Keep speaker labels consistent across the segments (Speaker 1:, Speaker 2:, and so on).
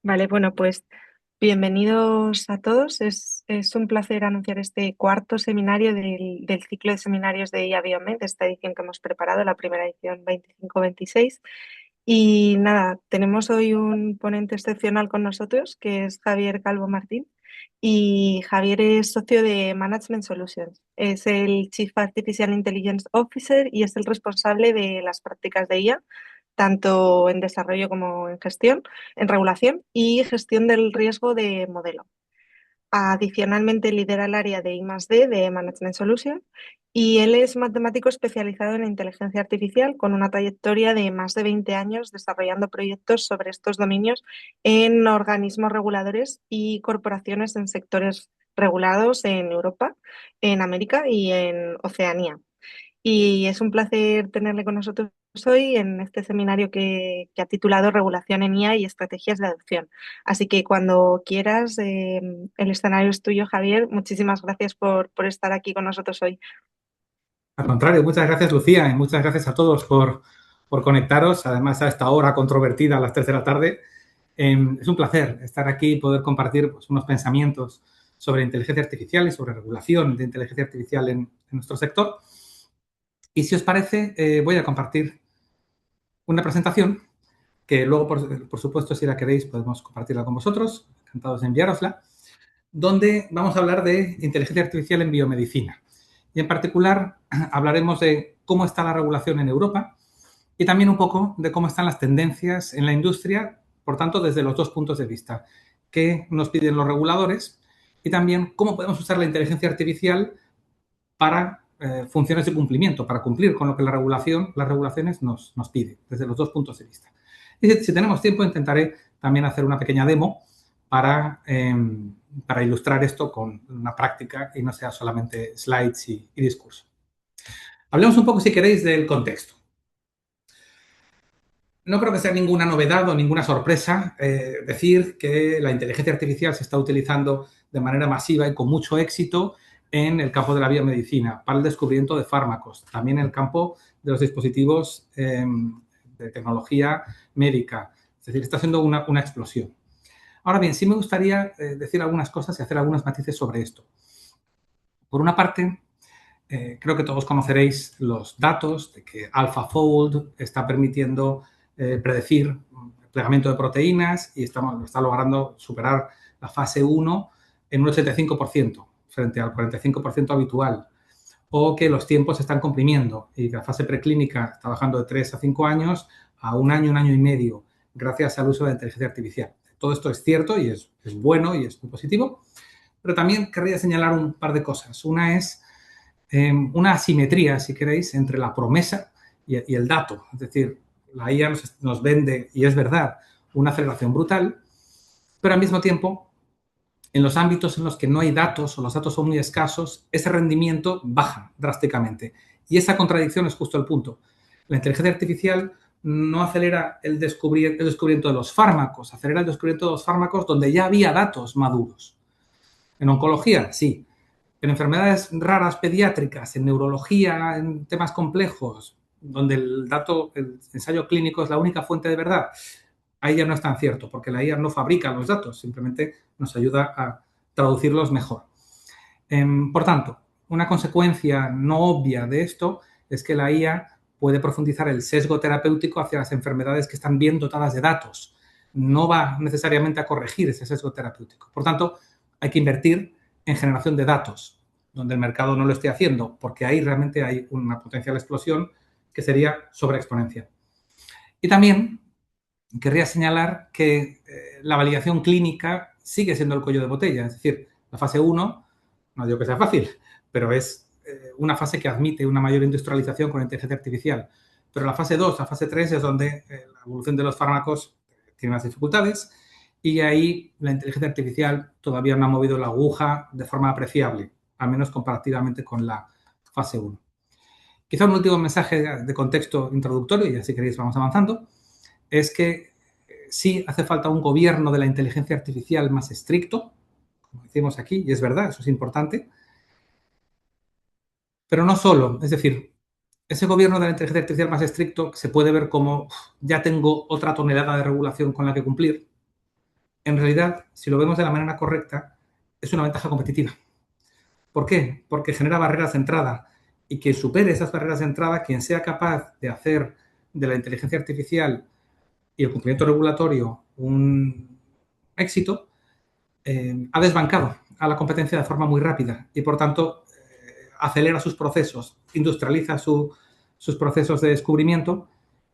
Speaker 1: Vale, bueno, pues bienvenidos a todos. Es un placer anunciar este cuarto seminario del ciclo de seminarios de IA Biomed, de esta edición que hemos preparado, la primera edición 25-26. Y nada, tenemos hoy un ponente excepcional con nosotros, que es Javier Calvo Martín. Y Javier es socio de Management Solutions. Es el Chief Artificial Intelligence Officer y es el responsable de las prácticas de IA, tanto en desarrollo como en gestión, en regulación y gestión del riesgo de modelo. Adicionalmente lidera el área de I+D de Management Solutions y él es matemático especializado en inteligencia artificial con una trayectoria de más de 20 años desarrollando proyectos sobre estos dominios en organismos reguladores y corporaciones en sectores regulados en Europa, en América y en Oceanía. Y es un placer tenerle con nosotros hoy en este seminario que ha titulado Regulación en IA y Estrategias de Adopción. Así que cuando quieras, el escenario es tuyo, Javier. Muchísimas gracias por estar aquí con nosotros hoy.
Speaker 2: Al contrario, muchas gracias, Lucía, y muchas gracias a todos por conectaros, además a esta hora controvertida a las 3 de la tarde. Es un placer estar aquí y poder compartir pues, unos pensamientos sobre inteligencia artificial y sobre regulación de inteligencia artificial en nuestro sector. Y si os parece, voy a compartir una presentación que luego, por supuesto, si la queréis, podemos compartirla con vosotros. Encantados de enviárosla, donde vamos a hablar de inteligencia artificial en biomedicina. Y en particular hablaremos de cómo está la regulación en Europa y también un poco de cómo están las tendencias en la industria, por tanto, desde los dos puntos de vista. ¿Qué nos piden los reguladores? Y también cómo podemos usar la inteligencia artificial para funciones de cumplimiento, para cumplir con lo que las regulaciones nos piden, desde los dos puntos de vista. Y si tenemos tiempo, intentaré también hacer una pequeña demo para ilustrar esto con una práctica y no sea solamente slides y discurso. Hablemos un poco, si queréis, del contexto. No creo que sea ninguna novedad o ninguna sorpresa decir que la inteligencia artificial se está utilizando de manera masiva y con mucho éxito en el campo de la biomedicina, para el descubrimiento de fármacos, también en el campo de los dispositivos de tecnología médica. Es decir, está siendo una explosión. Ahora bien, sí me gustaría decir algunas cosas y hacer algunos matices sobre esto. Por una parte, creo que todos conoceréis los datos de que AlphaFold está permitiendo predecir el plegamiento de proteínas y está logrando superar la fase 1 en un 85% frente al 45% habitual. O que los tiempos se están comprimiendo y que la fase preclínica está bajando de 3 a 5 años a un año y medio, gracias al uso de la inteligencia artificial. Todo esto es cierto y es bueno y es muy positivo, pero también querría señalar un par de cosas. Una es una asimetría, si queréis, entre la promesa y el dato. Es decir, la IA nos vende, y es verdad, una aceleración brutal, pero al mismo tiempo, en los ámbitos en los que no hay datos o los datos son muy escasos, ese rendimiento baja drásticamente. Y esa contradicción es justo el punto. La inteligencia artificial no acelera el descubrimiento de los fármacos, acelera el descubrimiento de los fármacos donde ya había datos maduros. En oncología, sí. En enfermedades raras pediátricas, en neurología, en temas complejos, donde el ensayo clínico es la única fuente de verdad, ahí ya no es tan cierto, porque la IA no fabrica los datos, simplemente nos ayuda a traducirlos mejor. Por tanto, una consecuencia no obvia de esto es que la IA puede profundizar el sesgo terapéutico hacia las enfermedades que están bien dotadas de datos. No va necesariamente a corregir ese sesgo terapéutico. Por tanto, hay que invertir en generación de datos, donde el mercado no lo esté haciendo, porque ahí realmente hay una potencial explosión que sería sobreexponencial. Y también querría señalar que la validación clínica sigue siendo el cuello de botella. Es decir, la fase 1, no digo que sea fácil, pero es una fase que admite una mayor industrialización con la inteligencia artificial. Pero la fase 2, la fase 3 es donde la evolución de los fármacos tiene más dificultades y ahí la inteligencia artificial todavía no ha movido la aguja de forma apreciable, al menos comparativamente con la fase 1. Quizá un último mensaje de contexto introductorio, y así queréis vamos avanzando, es que sí hace falta un gobierno de la inteligencia artificial más estricto, como decimos aquí, y es verdad, eso es importante, pero no solo, es decir, ese gobierno de la inteligencia artificial más estricto se puede ver como ya tengo otra tonelada de regulación con la que cumplir, en realidad, si lo vemos de la manera correcta, es una ventaja competitiva. ¿Por qué? Porque genera barreras de entrada y que supere esas barreras de entrada, quien sea capaz de hacer de la inteligencia artificial y el cumplimiento regulatorio un éxito, ha desbancado a la competencia de forma muy rápida y, por tanto, acelera sus procesos, industrializa sus procesos de descubrimiento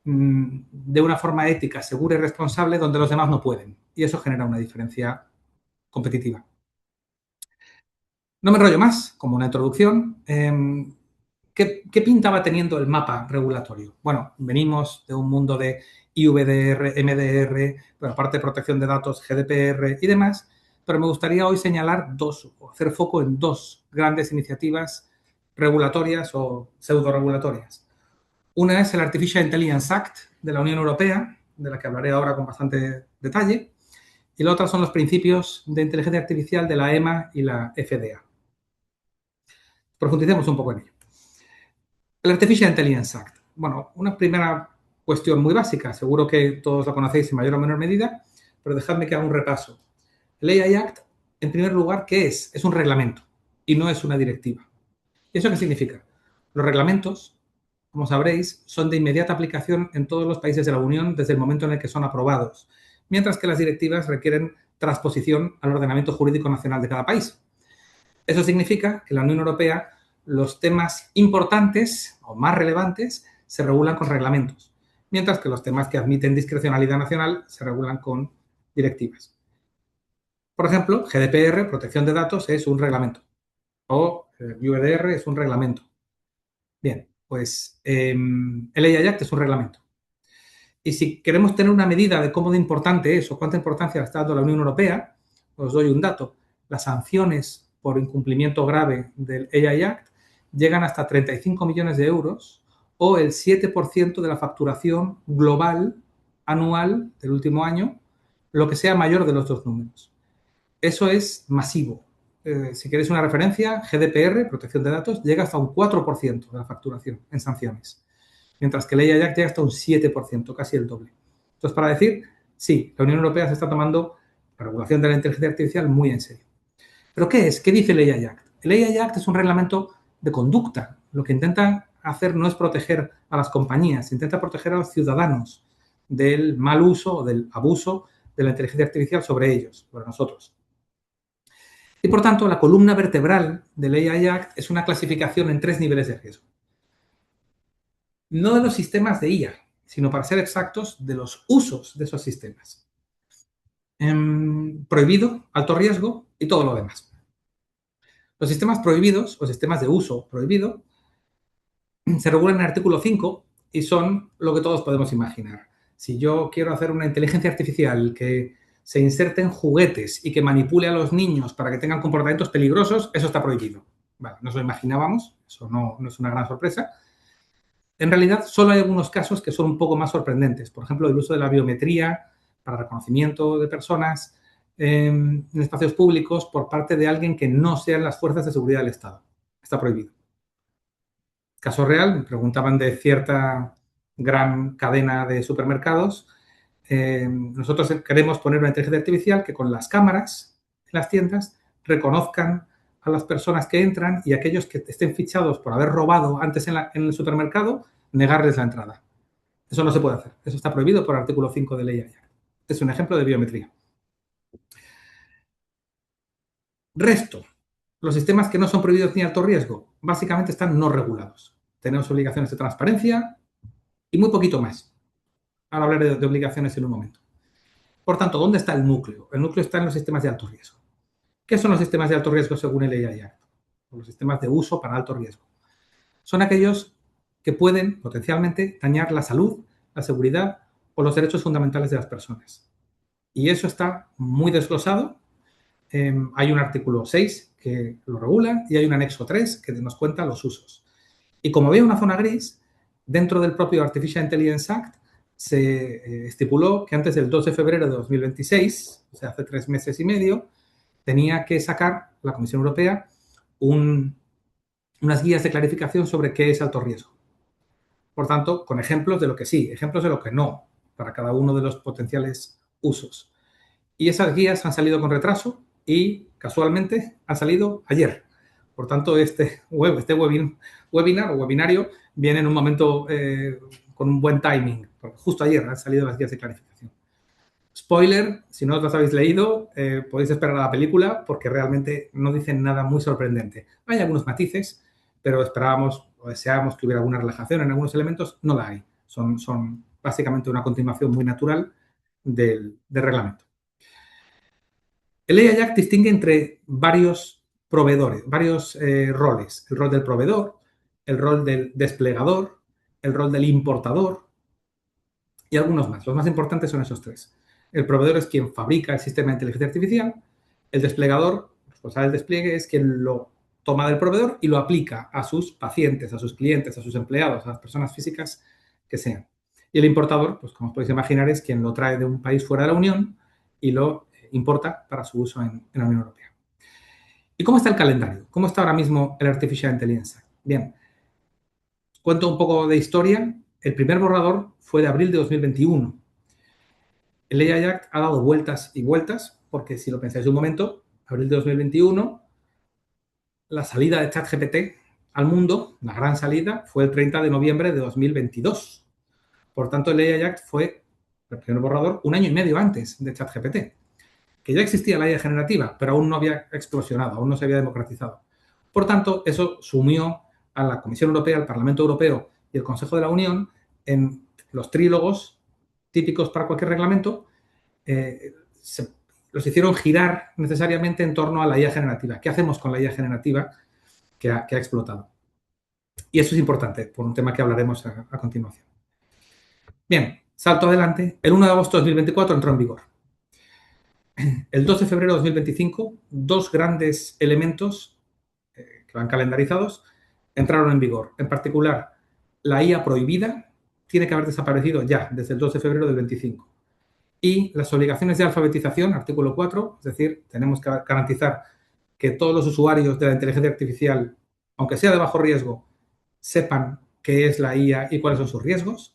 Speaker 2: de una forma ética, segura y responsable donde los demás no pueden. Y eso genera una diferencia competitiva. No me enrollo más, como una introducción. ¿Qué pinta va teniendo el mapa regulatorio? Bueno, venimos de un mundo de IVDR, MDR, pero aparte de protección de datos, GDPR y demás, pero me gustaría hoy señalar dos, o hacer foco en dos grandes iniciativas regulatorias o pseudo-regulatorias. Una es el Artificial Intelligence Act de la Unión Europea, de la que hablaré ahora con bastante detalle, y la otra son los principios de inteligencia artificial de la EMA y la FDA. Profundicemos un poco en ello. El Artificial Intelligence Act. Bueno, una primera cuestión muy básica, seguro que todos la conocéis en mayor o menor medida, pero dejadme que haga un repaso. El AI Act, en primer lugar, ¿qué es? Es un reglamento y no es una directiva. ¿Y eso qué significa? Los reglamentos, como sabréis, son de inmediata aplicación en todos los países de la Unión desde el momento en el que son aprobados, mientras que las directivas requieren transposición al ordenamiento jurídico nacional de cada país. Eso significa que en la Unión Europea los temas importantes o más relevantes se regulan con reglamentos, mientras que los temas que admiten discrecionalidad nacional se regulan con directivas. Por ejemplo, GDPR, protección de datos, es un reglamento, o UEDR es un reglamento. Bien, pues el AI Act es un reglamento. Y si queremos tener una medida de cómo de importante es o cuánta importancia le está dando la Unión Europea, os doy un dato. Las sanciones por incumplimiento grave del AI Act llegan hasta 35 millones de euros o el 7% de la facturación global anual del último año, lo que sea mayor de los dos números. Eso es masivo. Si queréis una referencia, GDPR, protección de datos, llega hasta un 4% de la facturación en sanciones, mientras que el AI Act llega hasta un 7%, casi el doble. Entonces, para decir, sí, la Unión Europea se está tomando la regulación de la inteligencia artificial muy en serio. ¿Pero qué es? ¿Qué dice el AI Act? El AI Act es un reglamento de conducta. Lo que intenta hacer no es proteger a las compañías, intenta proteger a los ciudadanos del mal uso o del abuso de la inteligencia artificial sobre ellos, sobre nosotros. Y, por tanto, la columna vertebral del AI Act es una clasificación en 3 niveles de riesgo. No de los sistemas de IA, sino, para ser exactos, de los usos de esos sistemas. Prohibido, alto riesgo y todo lo demás. Los sistemas prohibidos o sistemas de uso prohibido se regulan en el artículo 5 y son lo que todos podemos imaginar. Si yo quiero hacer una inteligencia artificial que se inserte en juguetes y que manipule a los niños para que tengan comportamientos peligrosos, eso está prohibido. Vale, nos lo imaginábamos, eso no es una gran sorpresa. En realidad, solo hay algunos casos que son un poco más sorprendentes. Por ejemplo, el uso de la biometría para reconocimiento de personas en espacios públicos por parte de alguien que no sean las fuerzas de seguridad del Estado. Está prohibido. Caso real, me preguntaban de cierta gran cadena de supermercados. Nosotros queremos poner una inteligencia artificial que con las cámaras en las tiendas reconozcan a las personas que entran y aquellos que estén fichados por haber robado antes en el supermercado, negarles la entrada. Eso no se puede hacer. Eso está prohibido por el artículo 5 de ley AIA. Es un ejemplo de biometría. Resto. Los sistemas que no son prohibidos ni alto riesgo, básicamente están no regulados. Tenemos obligaciones de transparencia y muy poquito más. Ahora hablaré de obligaciones en un momento. Por tanto, ¿dónde está el núcleo? El núcleo está en los sistemas de alto riesgo. ¿Qué son los sistemas de alto riesgo según el EIA? Los sistemas de uso para alto riesgo. Son aquellos que pueden potencialmente dañar la salud, la seguridad o los derechos fundamentales de las personas. Y eso está muy desglosado. Hay un artículo 6 que lo regula y hay un anexo 3 que nos cuenta los usos. Y como veis una zona gris, dentro del propio Artificial Intelligence Act se estipuló que antes del 2 de febrero de 2026, o sea, hace 3 meses y medio, tenía que sacar la Comisión Europea unas guías de clarificación sobre qué es alto riesgo. Por tanto, con ejemplos de lo que sí, ejemplos de lo que no, para cada uno de los potenciales usos. Y esas guías han salido con retraso y, casualmente, han salido ayer. Por tanto, este webinar o webinario viene en un momento con un buen timing, porque justo ayer han salido las guías de clarificación. Spoiler, si no os las habéis leído, podéis esperar a la película porque realmente no dicen nada muy sorprendente. Hay algunos matices, pero esperábamos o deseábamos que hubiera alguna relajación en algunos elementos. No la hay. Son básicamente una continuación muy natural del reglamento. El AI Act distingue entre varios proveedores, varios roles. El rol del proveedor, el rol del desplegador, el rol del importador y algunos más. Los más importantes son esos tres. El proveedor es quien fabrica el sistema de inteligencia artificial. El desplegador, responsable del despliegue, es quien lo toma del proveedor y lo aplica a sus pacientes, a sus clientes, a sus empleados, a las personas físicas que sean. Y el importador, pues como os podéis imaginar, es quien lo trae de un país fuera de la Unión y lo importa para su uso en la Unión Europea. ¿Y cómo está el calendario? ¿Cómo está ahora mismo el Artificial Intelligence Act? Bien, os cuento un poco de historia. El primer borrador fue de abril de 2021. El AI Act ha dado vueltas y vueltas, porque si lo pensáis un momento, abril de 2021, la salida de ChatGPT al mundo, la gran salida, fue el 30 de noviembre de 2022. Por tanto, el AI Act fue el primer borrador un año y medio antes de ChatGPT, que ya existía la IA generativa, pero aún no había explosionado, aún no se había democratizado. Por tanto, eso sumió a la Comisión Europea, al Parlamento Europeo y el Consejo de la Unión en los trílogos típicos para cualquier reglamento. Los hicieron girar necesariamente en torno a la IA generativa. ¿Qué hacemos con la IA generativa que ha explotado? Y eso es importante, por un tema que hablaremos a continuación. Bien, salto adelante. El 1 de agosto de 2024 entró en vigor. El 2 de febrero de 2025, dos grandes elementos que van calendarizados entraron en vigor. En particular, la IA prohibida tiene que haber desaparecido ya, desde el 2 de febrero del 25. Y las obligaciones de alfabetización, artículo 4, es decir, tenemos que garantizar que todos los usuarios de la inteligencia artificial, aunque sea de bajo riesgo, sepan qué es la IA y cuáles son sus riesgos,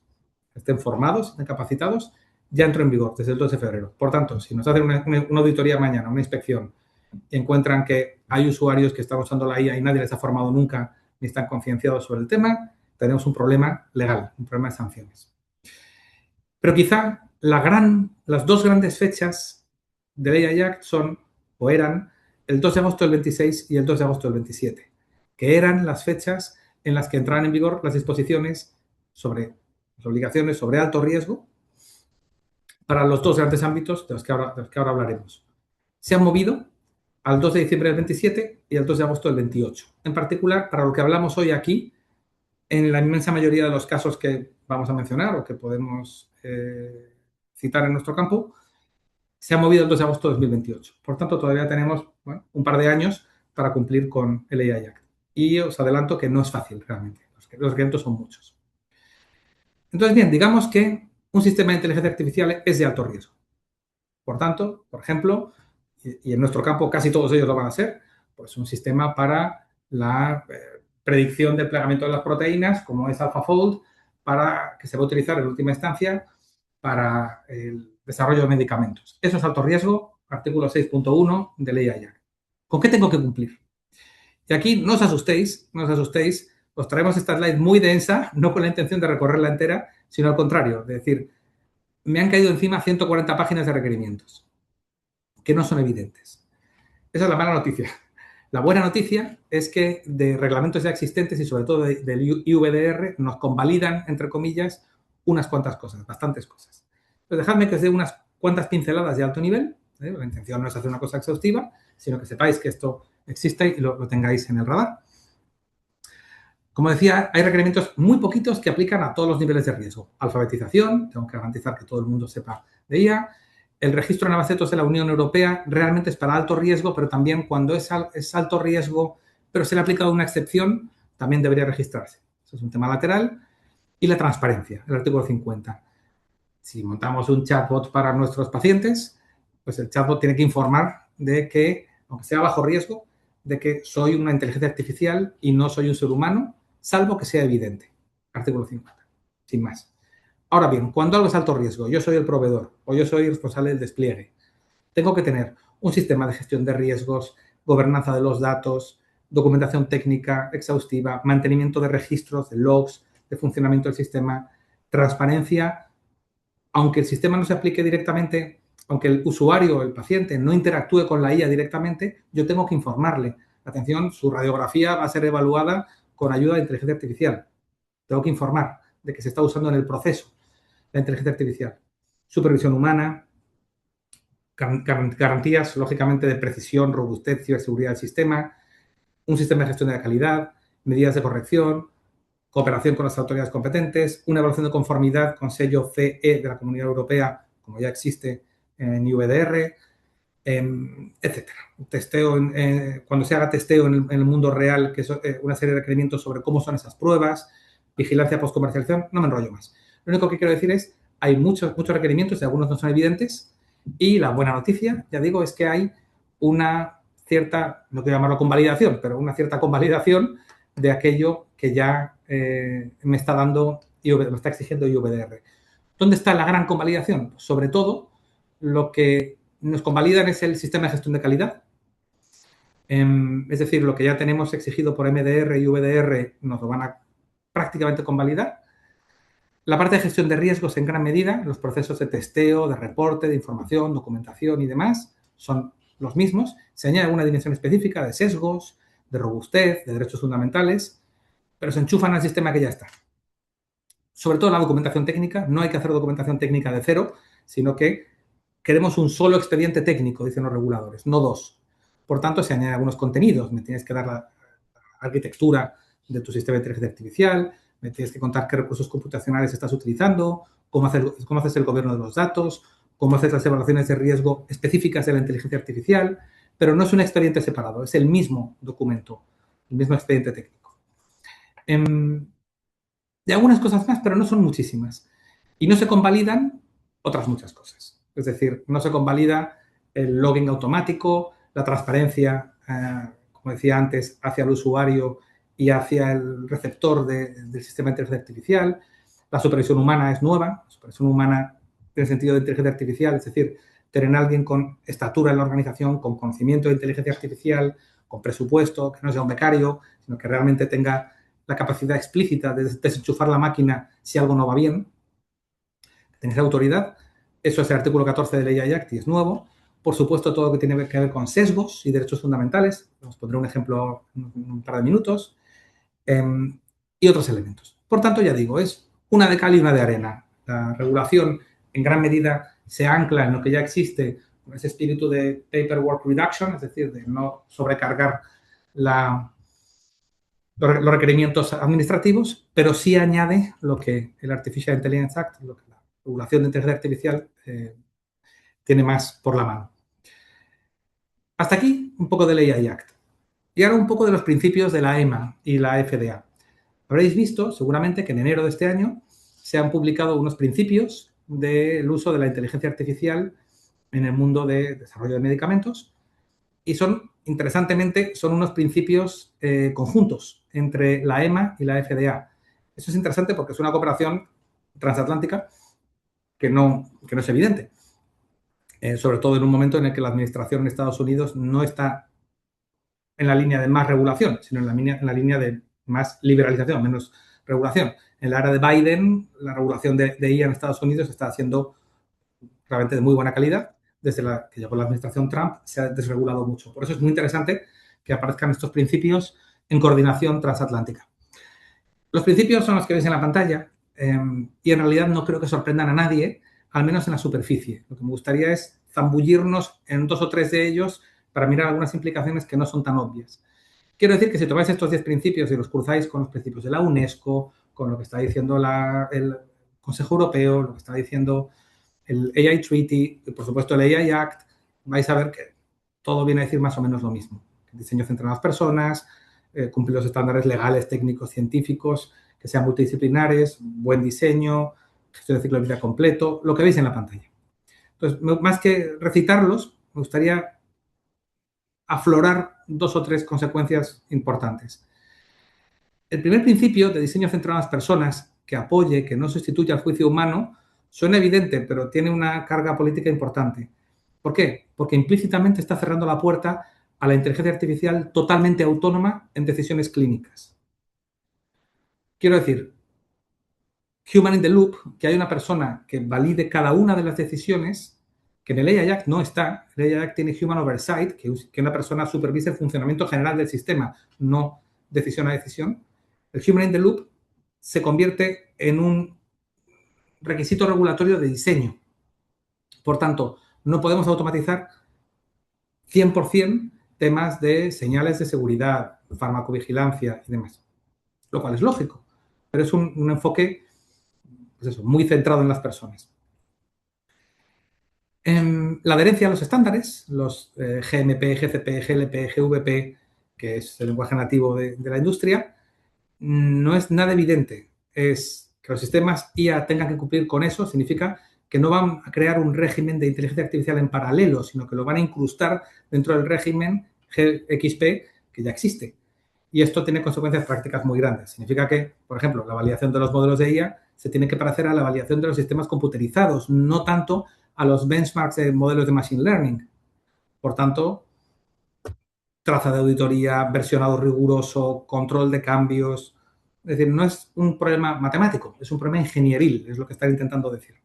Speaker 2: estén formados, estén capacitados, ya entró en vigor desde el 2 de febrero. Por tanto, si nos hacen una auditoría mañana, una inspección, y encuentran que hay usuarios que están usando la IA y nadie les ha formado nunca ni están concienciados sobre el tema, tenemos un problema legal, un problema de sanciones. Pero quizá las dos grandes fechas del AI Act son, o eran, el 2 de agosto del 26 y el 2 de agosto del 27, que eran las fechas en las que entraban en vigor las disposiciones sobre las obligaciones sobre alto riesgo para los dos grandes ámbitos de los que ahora hablaremos. Se han movido al 2 de diciembre del 27 y al 2 de agosto del 28. En particular, para lo que hablamos hoy aquí, en la inmensa mayoría de los casos que vamos a mencionar o que podemos citar en nuestro campo, se ha movido el 2 de agosto de 2028. Por tanto, todavía tenemos un par de años para cumplir con el AI Act. Y os adelanto que no es fácil realmente. Los requerimientos son muchos. Entonces, bien, digamos que un sistema de inteligencia artificial es de alto riesgo. Por tanto, por ejemplo, y en nuestro campo casi todos ellos lo van a ser, pues un sistema para la predicción del plegamiento de las proteínas, como es AlphaFold, que se va a utilizar en última instancia para el desarrollo de medicamentos. Eso es alto riesgo, artículo 6.1 de ley AI. ¿Con qué tengo que cumplir? Y aquí no os asustéis, os traemos esta slide muy densa, no con la intención de recorrerla entera, sino al contrario, es decir, me han caído encima 140 páginas de requerimientos que no son evidentes. Esa es la mala noticia. La buena noticia es que de reglamentos ya existentes y sobre todo del IVDR nos convalidan, entre comillas, unas cuantas cosas, bastantes cosas. Entonces, dejadme que os dé unas cuantas pinceladas de alto nivel. La intención no es hacer una cosa exhaustiva, sino que sepáis que esto existe y lo tengáis en el radar. Como decía, hay requerimientos muy poquitos que aplican a todos los niveles de riesgo. Alfabetización, tengo que garantizar que todo el mundo sepa de IA. El registro de navezetos de la Unión Europea realmente es para alto riesgo, pero también cuando es alto riesgo, pero se le ha aplicado una excepción, también debería registrarse. Eso es un tema lateral. Y la transparencia, el artículo 50. Si montamos un chatbot para nuestros pacientes, pues el chatbot tiene que informar de que, aunque sea bajo riesgo, de que soy una inteligencia artificial y no soy un ser humano, salvo que sea evidente. Artículo 50. Sin más. Ahora bien, cuando algo es alto riesgo, yo soy el proveedor o yo soy el responsable del despliegue, tengo que tener un sistema de gestión de riesgos, gobernanza de los datos, documentación técnica exhaustiva, mantenimiento de registros, de logs, de funcionamiento del sistema, transparencia, aunque el sistema no se aplique directamente, aunque el usuario, el paciente, no interactúe con la IA directamente, yo tengo que informarle. Atención, su radiografía va a ser evaluada con ayuda de inteligencia artificial. Tengo que informar de que se está usando en el proceso la inteligencia artificial. Supervisión humana, garantías, lógicamente, de precisión, robustez, ciberseguridad del sistema, un sistema de gestión de la calidad, medidas de corrección, cooperación con las autoridades competentes, una evaluación de conformidad con sello CE de la Comunidad Europea, como ya existe en IVDR, etcétera. Testeo, cuando se haga testeo en el mundo real, que es una serie de requerimientos sobre cómo son esas pruebas, vigilancia post-comercialización, no me enrollo más. Lo único que quiero decir es, hay muchos requerimientos y algunos no son evidentes, y la buena noticia, ya digo, es que hay una cierta, no quiero llamarlo convalidación, pero una cierta convalidación de aquello que ya me está dando, me está exigiendo IVDR. ¿Dónde está la gran convalidación? Sobre todo, lo que nos convalidan es el sistema de gestión de calidad. Es decir, lo que ya tenemos exigido por MDR y VDR nos lo van a prácticamente convalidar. La parte de gestión de riesgos, en gran medida, los procesos de testeo, de reporte, de información, documentación y demás, son los mismos. Se añade una dimensión específica de sesgos, de robustez, de derechos fundamentales, pero se enchufan al sistema que ya está. Sobre todo la documentación técnica, no hay que hacer documentación técnica de cero, sino que queremos un solo expediente técnico, dicen los reguladores, no dos. Por tanto, se añaden algunos contenidos. Me tienes que dar la arquitectura de tu sistema de inteligencia artificial, me tienes que contar qué recursos computacionales estás utilizando, cómo haces el gobierno de los datos, cómo haces las evaluaciones de riesgo específicas de la inteligencia artificial, pero no es un expediente separado, es el mismo documento, el mismo expediente técnico. De algunas cosas más, pero no son muchísimas. Y no se convalidan otras muchas cosas. Es decir, no se convalida el logging automático, la transparencia, como decía antes, hacia el usuario y hacia el receptor del sistema de inteligencia artificial. La supervisión humana es nueva. La supervisión humana en el sentido de inteligencia artificial, es decir, tener a alguien con estatura en la organización, con conocimiento de inteligencia artificial, con presupuesto, que no sea un becario, sino que realmente tenga la capacidad explícita de desenchufar la máquina si algo no va bien, tener autoridad. Eso es el artículo 14 de la AI Act y es nuevo. Por supuesto, todo lo que tiene que ver con sesgos y derechos fundamentales. Os pondré un ejemplo en un par de minutos. Y otros elementos. Por tanto, ya digo, es una de cal y una de arena. La regulación, en gran medida, se ancla en lo que ya existe, con ese espíritu de paperwork reduction, es decir, de no sobrecargar los requerimientos administrativos, pero sí añade lo que el Artificial Intelligence Act, lo que la regulación de inteligencia artificial tiene más por la mano. Hasta aquí un poco de la AI Act. Y ahora un poco de los principios de la EMA y la FDA. Habréis visto seguramente que en enero de este año se han publicado unos principios del uso de la inteligencia artificial en el mundo de desarrollo de medicamentos y interesantemente, son unos principios conjuntos entre la EMA y la FDA. Eso es interesante porque es una cooperación transatlántica que no es evidente. Sobre todo en un momento en el que la administración en Estados Unidos no está en la línea de más regulación, sino en la línea de más liberalización, menos regulación. En la era de Biden, la regulación de IA en Estados Unidos está siendo realmente de muy buena calidad. Desde que llegó la administración Trump se ha desregulado mucho. Por eso es muy interesante que aparezcan estos principios en coordinación transatlántica. Los principios son los que veis en la pantalla y en realidad no creo que sorprendan a nadie, al menos en la superficie. Lo que me gustaría es zambullirnos en 2 o 3 de ellos para mirar algunas implicaciones que no son tan obvias. Quiero decir que si tomáis estos 10 principios y los cruzáis con los principios de la UNESCO, con lo que está diciendo el Consejo Europeo, lo que está diciendo el AI Treaty y, por supuesto, el AI Act, vais a ver que todo viene a decir más o menos lo mismo. El diseño centrado en las personas, cumplir los estándares legales, técnicos, científicos, que sean multidisciplinares, buen diseño, gestión de ciclo de vida completo, lo que veis en la pantalla. Entonces, más que recitarlos, me gustaría aflorar 2 o 3 consecuencias importantes. El primer principio de diseño centrado en las personas, que apoye, que no sustituya al juicio humano, suena evidente, pero tiene una carga política importante. ¿Por qué? porque implícitamente está cerrando la puerta a la inteligencia artificial totalmente autónoma en decisiones clínicas. Quiero decir, Human in the Loop, que hay una persona que valide cada una de las decisiones, que en el AI Act no está. El AI Act tiene Human Oversight, que una persona supervise el funcionamiento general del sistema, no decisión a decisión. El Human in the Loop se convierte en un requisito regulatorio de diseño. Por tanto, no podemos automatizar 100% temas de señales de seguridad, farmacovigilancia y demás, lo cual es lógico, pero es un enfoque pues eso, muy centrado en las personas. La adherencia a los estándares, los GMP, GCP, GLP, GVP, que es el lenguaje nativo de la industria, no es nada evidente. Es que los sistemas IA tengan que cumplir con eso, significa que no van a crear un régimen de inteligencia artificial en paralelo, sino que lo van a incrustar dentro del régimen GXP que ya existe. Y esto tiene consecuencias prácticas muy grandes. Significa que, por ejemplo, la validación de los modelos de IA se tiene que parecer a la validación de los sistemas computerizados, no tanto a los benchmarks de modelos de Machine Learning. Por tanto, traza de auditoría, versionado riguroso, control de cambios. Es decir, no es un problema matemático, es un problema ingenieril, es lo que están intentando decir.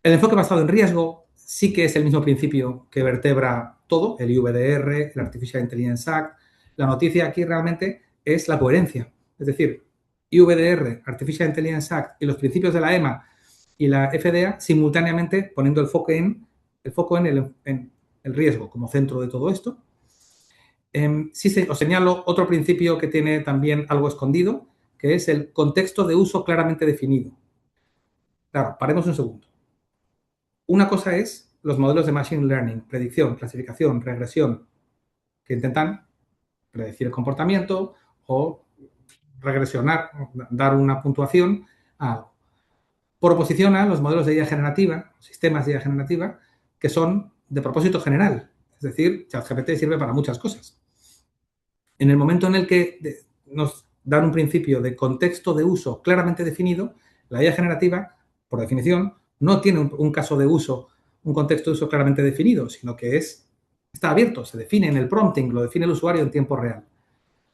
Speaker 2: El enfoque basado en riesgo sí que es el mismo principio que vertebra todo, el IVDR, el Artificial Intelligence Act. La noticia aquí realmente es la coherencia. Es decir, IVDR, Artificial Intelligence Act y los principios de la EMA y la FDA simultáneamente poniendo el foco en el riesgo como centro de todo esto. Sí, os señalo otro principio que tiene también algo escondido, que es el contexto de uso claramente definido. Claro, paremos un segundo. Una cosa es los modelos de Machine Learning, predicción, clasificación, regresión, que intentan predecir el comportamiento o regresionar, dar una puntuación a algo. Por oposición a los modelos de IA generativa, sistemas de IA generativa, que son de propósito general. Es decir, ChatGPT sirve para muchas cosas. En el momento en el que nos dan un principio de contexto de uso claramente definido, la IA generativa, por definición, no tiene un caso de uso, un contexto de uso claramente definido, sino que está abierto, se define en el prompting, lo define el usuario en tiempo real.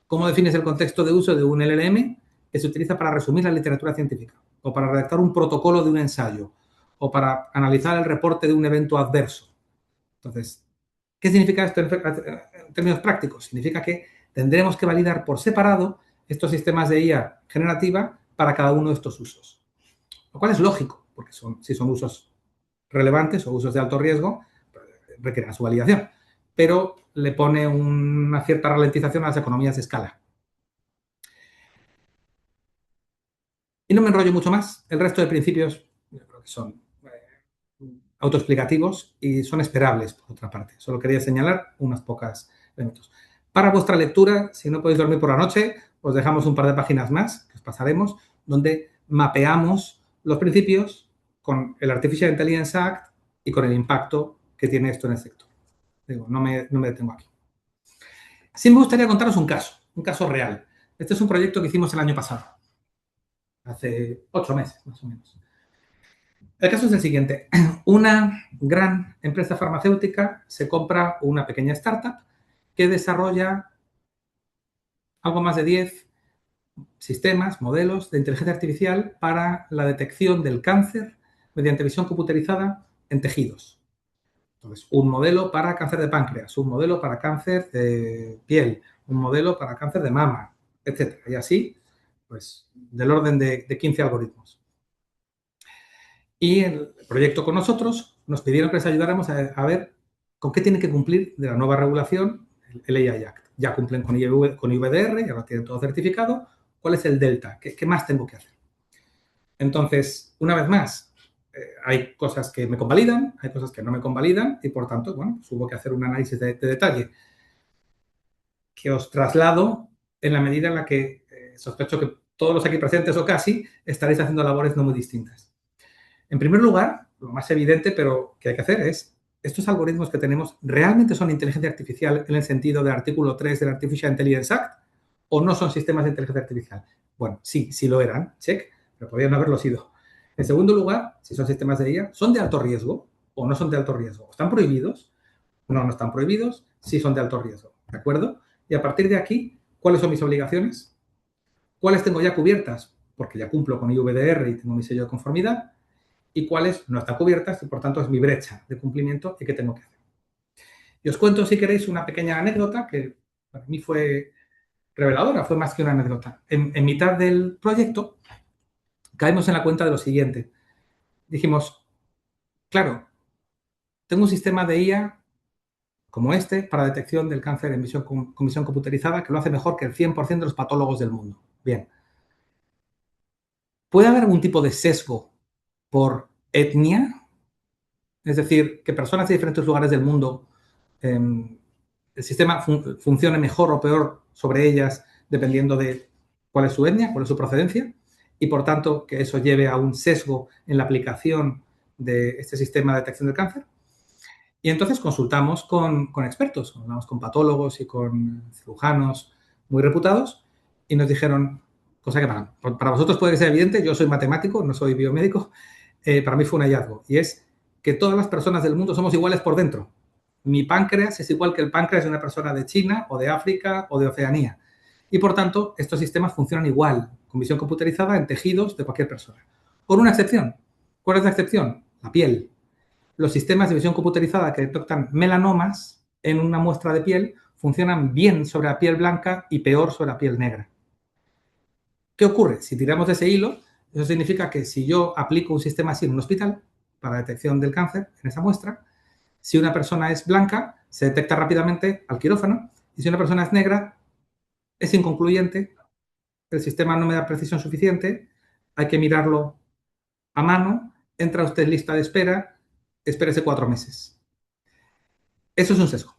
Speaker 2: ¿Cómo defines el contexto de uso de un LLM que se utiliza para resumir la literatura científica, o para redactar un protocolo de un ensayo, o para analizar el reporte de un evento adverso? Entonces, ¿qué significa esto en términos prácticos? Significa que tendremos que validar por separado estos sistemas de IA generativa para cada uno de estos usos. Lo cual es lógico, porque si son usos relevantes o usos de alto riesgo, requieren su validación. Pero le pone una cierta ralentización a las economías de escala. Y no me enrollo mucho más. El resto de principios yo creo que son autoexplicativos y son esperables, por otra parte. Solo quería señalar unas pocas elementos. Para vuestra lectura, si no podéis dormir por la noche, os dejamos un par de páginas más que os pasaremos, donde mapeamos los principios con el Artificial Intelligence Act y con el impacto que tiene esto en el sector. Digo, no me detengo aquí. Sí me gustaría contaros un caso real. Este es un proyecto que hicimos el año pasado, hace 8 meses más o menos. El caso es el siguiente. Una gran empresa farmacéutica se compra una pequeña startup que desarrolla algo más de 10 sistemas, modelos de inteligencia artificial para la detección del cáncer mediante visión computerizada en tejidos. Entonces, un modelo para cáncer de páncreas, un modelo para cáncer de piel, un modelo para cáncer de mama, etc. Y así, pues, del orden de 15 algoritmos. Y el proyecto con nosotros nos pidieron que les ayudáramos a ver con qué tiene que cumplir de la nueva regulación el AI Act. Ya cumplen con IVDR, ya lo tienen todo certificado. ¿Cuál es el delta? ¿Qué más tengo que hacer? Entonces, una vez más, hay cosas que me convalidan, hay cosas que no me convalidan y, por tanto, bueno, pues hubo que hacer un análisis de detalle que os traslado en la medida en la que sospecho que todos los aquí presentes o casi estaréis haciendo labores no muy distintas. En primer lugar, lo más evidente, pero que hay que hacer es, ¿estos algoritmos que tenemos realmente son inteligencia artificial en el sentido del artículo 3 del Artificial Intelligence Act o no son sistemas de inteligencia artificial? Bueno, sí lo eran, check, pero podrían no haberlo sido. En segundo lugar, si son sistemas de IA, ¿son de alto riesgo? o no son de alto riesgo. ¿Están prohibidos? No, no están prohibidos, sí son de alto riesgo, ¿de acuerdo? Y a partir de aquí, ¿cuáles son mis obligaciones? ¿Cuáles tengo ya cubiertas? Porque ya cumplo con IVDR y tengo mi sello de conformidad. ¿Y cuáles no están cubiertas? Y por tanto es mi brecha de cumplimiento y qué tengo que hacer. Y os cuento, si queréis, una pequeña anécdota que para mí fue reveladora, fue más que una anécdota. En mitad del proyecto caímos en la cuenta de lo siguiente. Dijimos, claro, tengo un sistema de IA como este para detección del cáncer en visión, con visión computerizada que lo hace mejor que el 100% de los patólogos del mundo. Bien. ¿Puede haber algún tipo de sesgo por etnia? Es decir, que personas de diferentes lugares del mundo, el sistema funcione mejor o peor sobre ellas dependiendo de cuál es su etnia, cuál es su procedencia, y por tanto que eso lleve a un sesgo en la aplicación de este sistema de detección del cáncer. Y entonces consultamos con expertos, hablamos con patólogos y con cirujanos muy reputados y nos dijeron, cosa que para vosotros puede ser evidente, yo soy matemático, no soy biomédico, para mí fue un hallazgo, y es que todas las personas del mundo somos iguales por dentro. Mi páncreas es igual que el páncreas de una persona de China o de África o de Oceanía. Y por tanto, estos sistemas funcionan igual, con visión computerizada en tejidos de cualquier persona. Con una excepción. ¿Cuál es la excepción? La piel. Los sistemas de visión computerizada que detectan melanomas en una muestra de piel funcionan bien sobre la piel blanca y peor sobre la piel negra. ¿Qué ocurre? Si tiramos de ese hilo, eso significa que si yo aplico un sistema así en un hospital para detección del cáncer en esa muestra, si una persona es blanca, se detecta rápidamente al quirófano, y si una persona es negra, es inconcluyente, el sistema no me da precisión suficiente, hay que mirarlo a mano, entra usted en lista de espera, espérese 4 meses. Eso es un sesgo.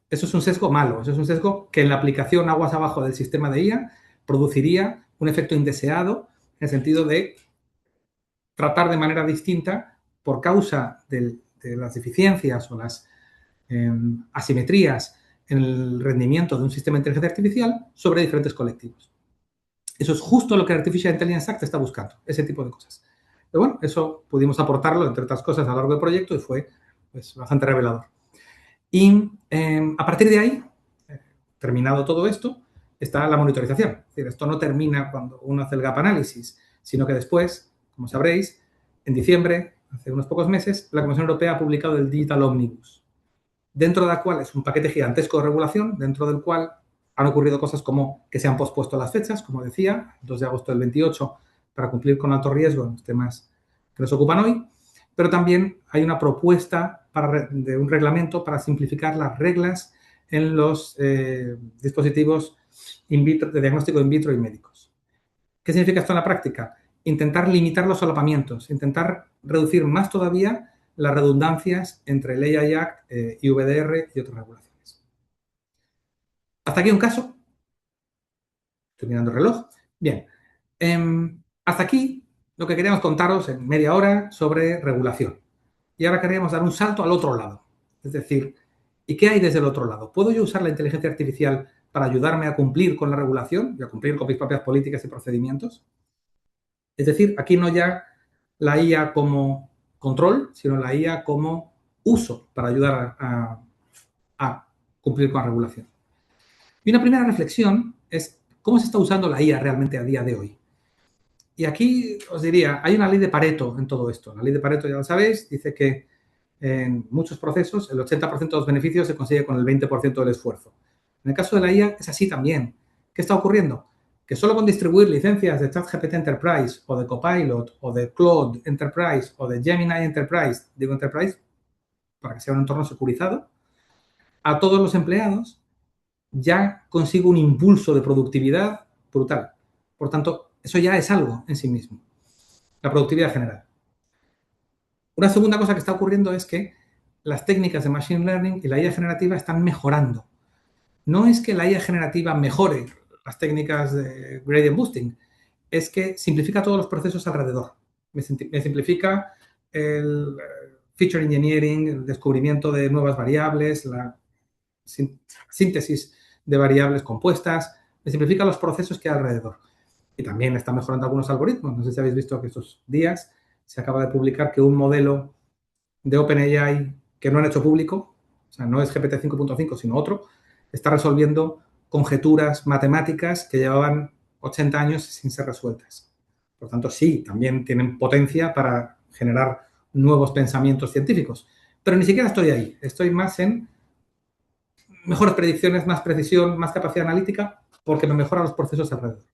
Speaker 2: Eso es un sesgo malo. Eso es un sesgo que en la aplicación aguas abajo del sistema de IA produciría un efecto indeseado en el sentido de tratar de manera distinta por causa de las deficiencias o las asimetrías en el rendimiento de un sistema de inteligencia artificial sobre diferentes colectivos. Eso es justo lo que Artificial Intelligence Act está buscando, ese tipo de cosas. Pero bueno, eso pudimos aportarlo, entre otras cosas, a lo largo del proyecto y fue pues, bastante revelador. Y a partir de ahí, terminado todo esto, está la monitorización. Es decir, esto no termina cuando uno hace el gap análisis, sino que después, como sabréis, en diciembre, hace unos pocos meses, la Comisión Europea ha publicado el Digital Omnibus, dentro de la cual es un paquete gigantesco de regulación, dentro del cual han ocurrido cosas como que se han pospuesto las fechas, como decía, 2 de agosto del 28, para cumplir con alto riesgo en los temas que nos ocupan hoy, pero también hay una propuesta de un reglamento para simplificar las reglas en los dispositivos in vitro, de diagnóstico in vitro y médicos. ¿Qué significa esto en la práctica? Intentar limitar los solapamientos, intentar reducir más todavía las redundancias entre el AI Act, IVDR y otras regulaciones. Hasta aquí un caso. Estoy mirando el reloj. Bien. Hasta aquí lo que queríamos contaros en media hora sobre regulación. Y ahora queríamos dar un salto al otro lado. Es decir, ¿y qué hay desde el otro lado? ¿Puedo yo usar la inteligencia artificial para ayudarme a cumplir con la regulación y a cumplir con mis propias políticas y procedimientos? Es decir, aquí no ya la IA como control, sino la IA como uso para ayudar a cumplir con la regulación. Y una primera reflexión es cómo se está usando la IA realmente a día de hoy. Y aquí os diría, hay una ley de Pareto en todo esto. La ley de Pareto, ya lo sabéis, dice que en muchos procesos el 80% de los beneficios se consigue con el 20% del esfuerzo. En el caso de la IA es así también. ¿Qué está ocurriendo? Que solo con distribuir licencias de ChatGPT Enterprise o de Copilot o de Claude Enterprise o de Gemini Enterprise, digo Enterprise, para que sea un entorno securizado, a todos los empleados ya consigo un impulso de productividad brutal. Por tanto, eso ya es algo en sí mismo, la productividad general. Una segunda cosa que está ocurriendo es que las técnicas de Machine Learning y la IA generativa están mejorando. No es que la IA generativa mejore las técnicas de gradient boosting, es que simplifica todos los procesos alrededor. Me simplifica el feature engineering, el descubrimiento de nuevas variables, la síntesis de variables compuestas, me simplifica los procesos que hay alrededor. Y también está mejorando algunos algoritmos. No sé si habéis visto que estos días se acaba de publicar que un modelo de OpenAI que no han hecho público, o sea, no es GPT 5.5, sino otro, está resolviendo conjeturas matemáticas que llevaban 80 años sin ser resueltas. Por tanto, sí, también tienen potencia para generar nuevos pensamientos científicos. Pero ni siquiera estoy ahí. Estoy más en mejores predicciones, más precisión, más capacidad analítica, porque me mejora los procesos alrededor.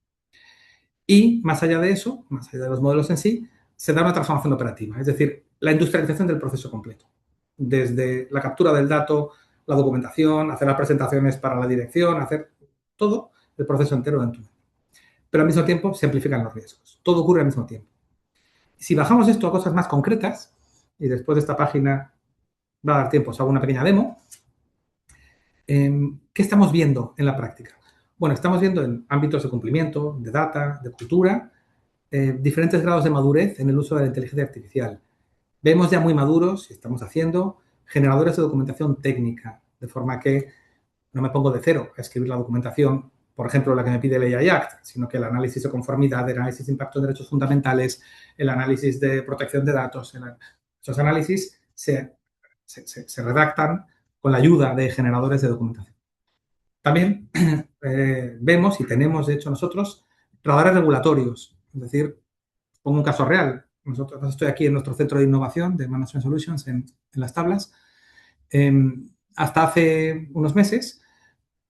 Speaker 2: Y más allá de eso, más allá de los modelos en sí, se da una transformación operativa, es decir, la industrialización del proceso completo. Desde la captura del dato, la documentación, hacer las presentaciones para la dirección, hacer todo el proceso entero en turno. Pero al mismo tiempo se amplifican los riesgos. Todo ocurre al mismo tiempo. Si bajamos esto a cosas más concretas, y después de esta página va a dar tiempo, os hago una pequeña demo, ¿qué estamos viendo en la práctica? Bueno, estamos viendo en ámbitos de cumplimiento, de data, de cultura, diferentes grados de madurez en el uso de la inteligencia artificial. Vemos ya muy maduros, y estamos haciendo, generadores de documentación técnica, de forma que no me pongo de cero a escribir la documentación, por ejemplo, la que me pide el AI Act, sino que el análisis de conformidad, el análisis de impacto en derechos fundamentales, el análisis de protección de datos, esos análisis se redactan con la ayuda de generadores de documentación. También vemos y tenemos, de hecho, nosotros radares regulatorios. Es decir, pongo un caso real. Nosotros estoy aquí en nuestro centro de innovación de Management Solutions en Las Tablas. Hasta hace unos meses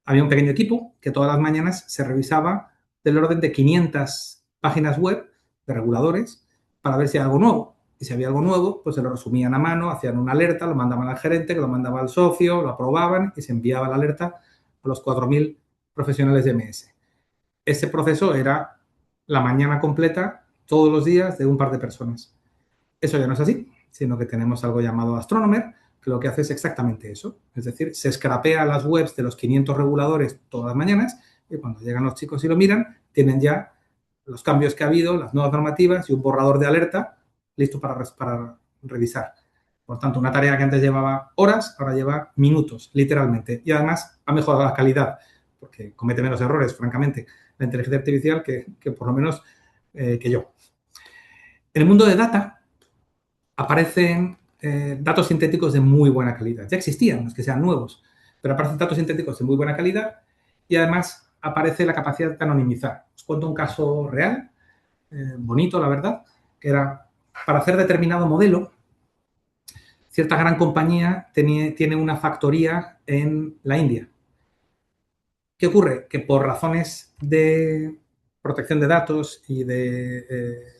Speaker 2: había un pequeño equipo que todas las mañanas se revisaba del orden de 500 páginas web de reguladores para ver si hay algo nuevo. Y si había algo nuevo, pues se lo resumían a mano, hacían una alerta, lo mandaban al gerente, que lo mandaba al socio, lo aprobaban y se enviaba la alerta a los 4.000 profesionales de MS. Ese proceso era la mañana completa, todos los días, de un par de personas. Eso ya no es así, sino que tenemos algo llamado Astronomer, que lo que hace es exactamente eso. Es decir, se scrapea las webs de los 500 reguladores todas las mañanas y cuando llegan los chicos y lo miran, tienen ya los cambios que ha habido, las nuevas normativas y un borrador de alerta listo para revisar. Por tanto, una tarea que antes llevaba horas, ahora lleva minutos, literalmente. Y además ha mejorado la calidad, porque comete menos errores, francamente, la inteligencia artificial que por lo menos que yo. En el mundo de data aparecen datos sintéticos de muy buena calidad. Ya existían, no es que sean nuevos, pero aparecen datos sintéticos de muy buena calidad y además aparece la capacidad de anonimizar. Os cuento un caso real, bonito, la verdad, que era para hacer determinado modelo, cierta gran compañía tiene una factoría en la India. ¿Qué ocurre? Que por razones de protección de datos y de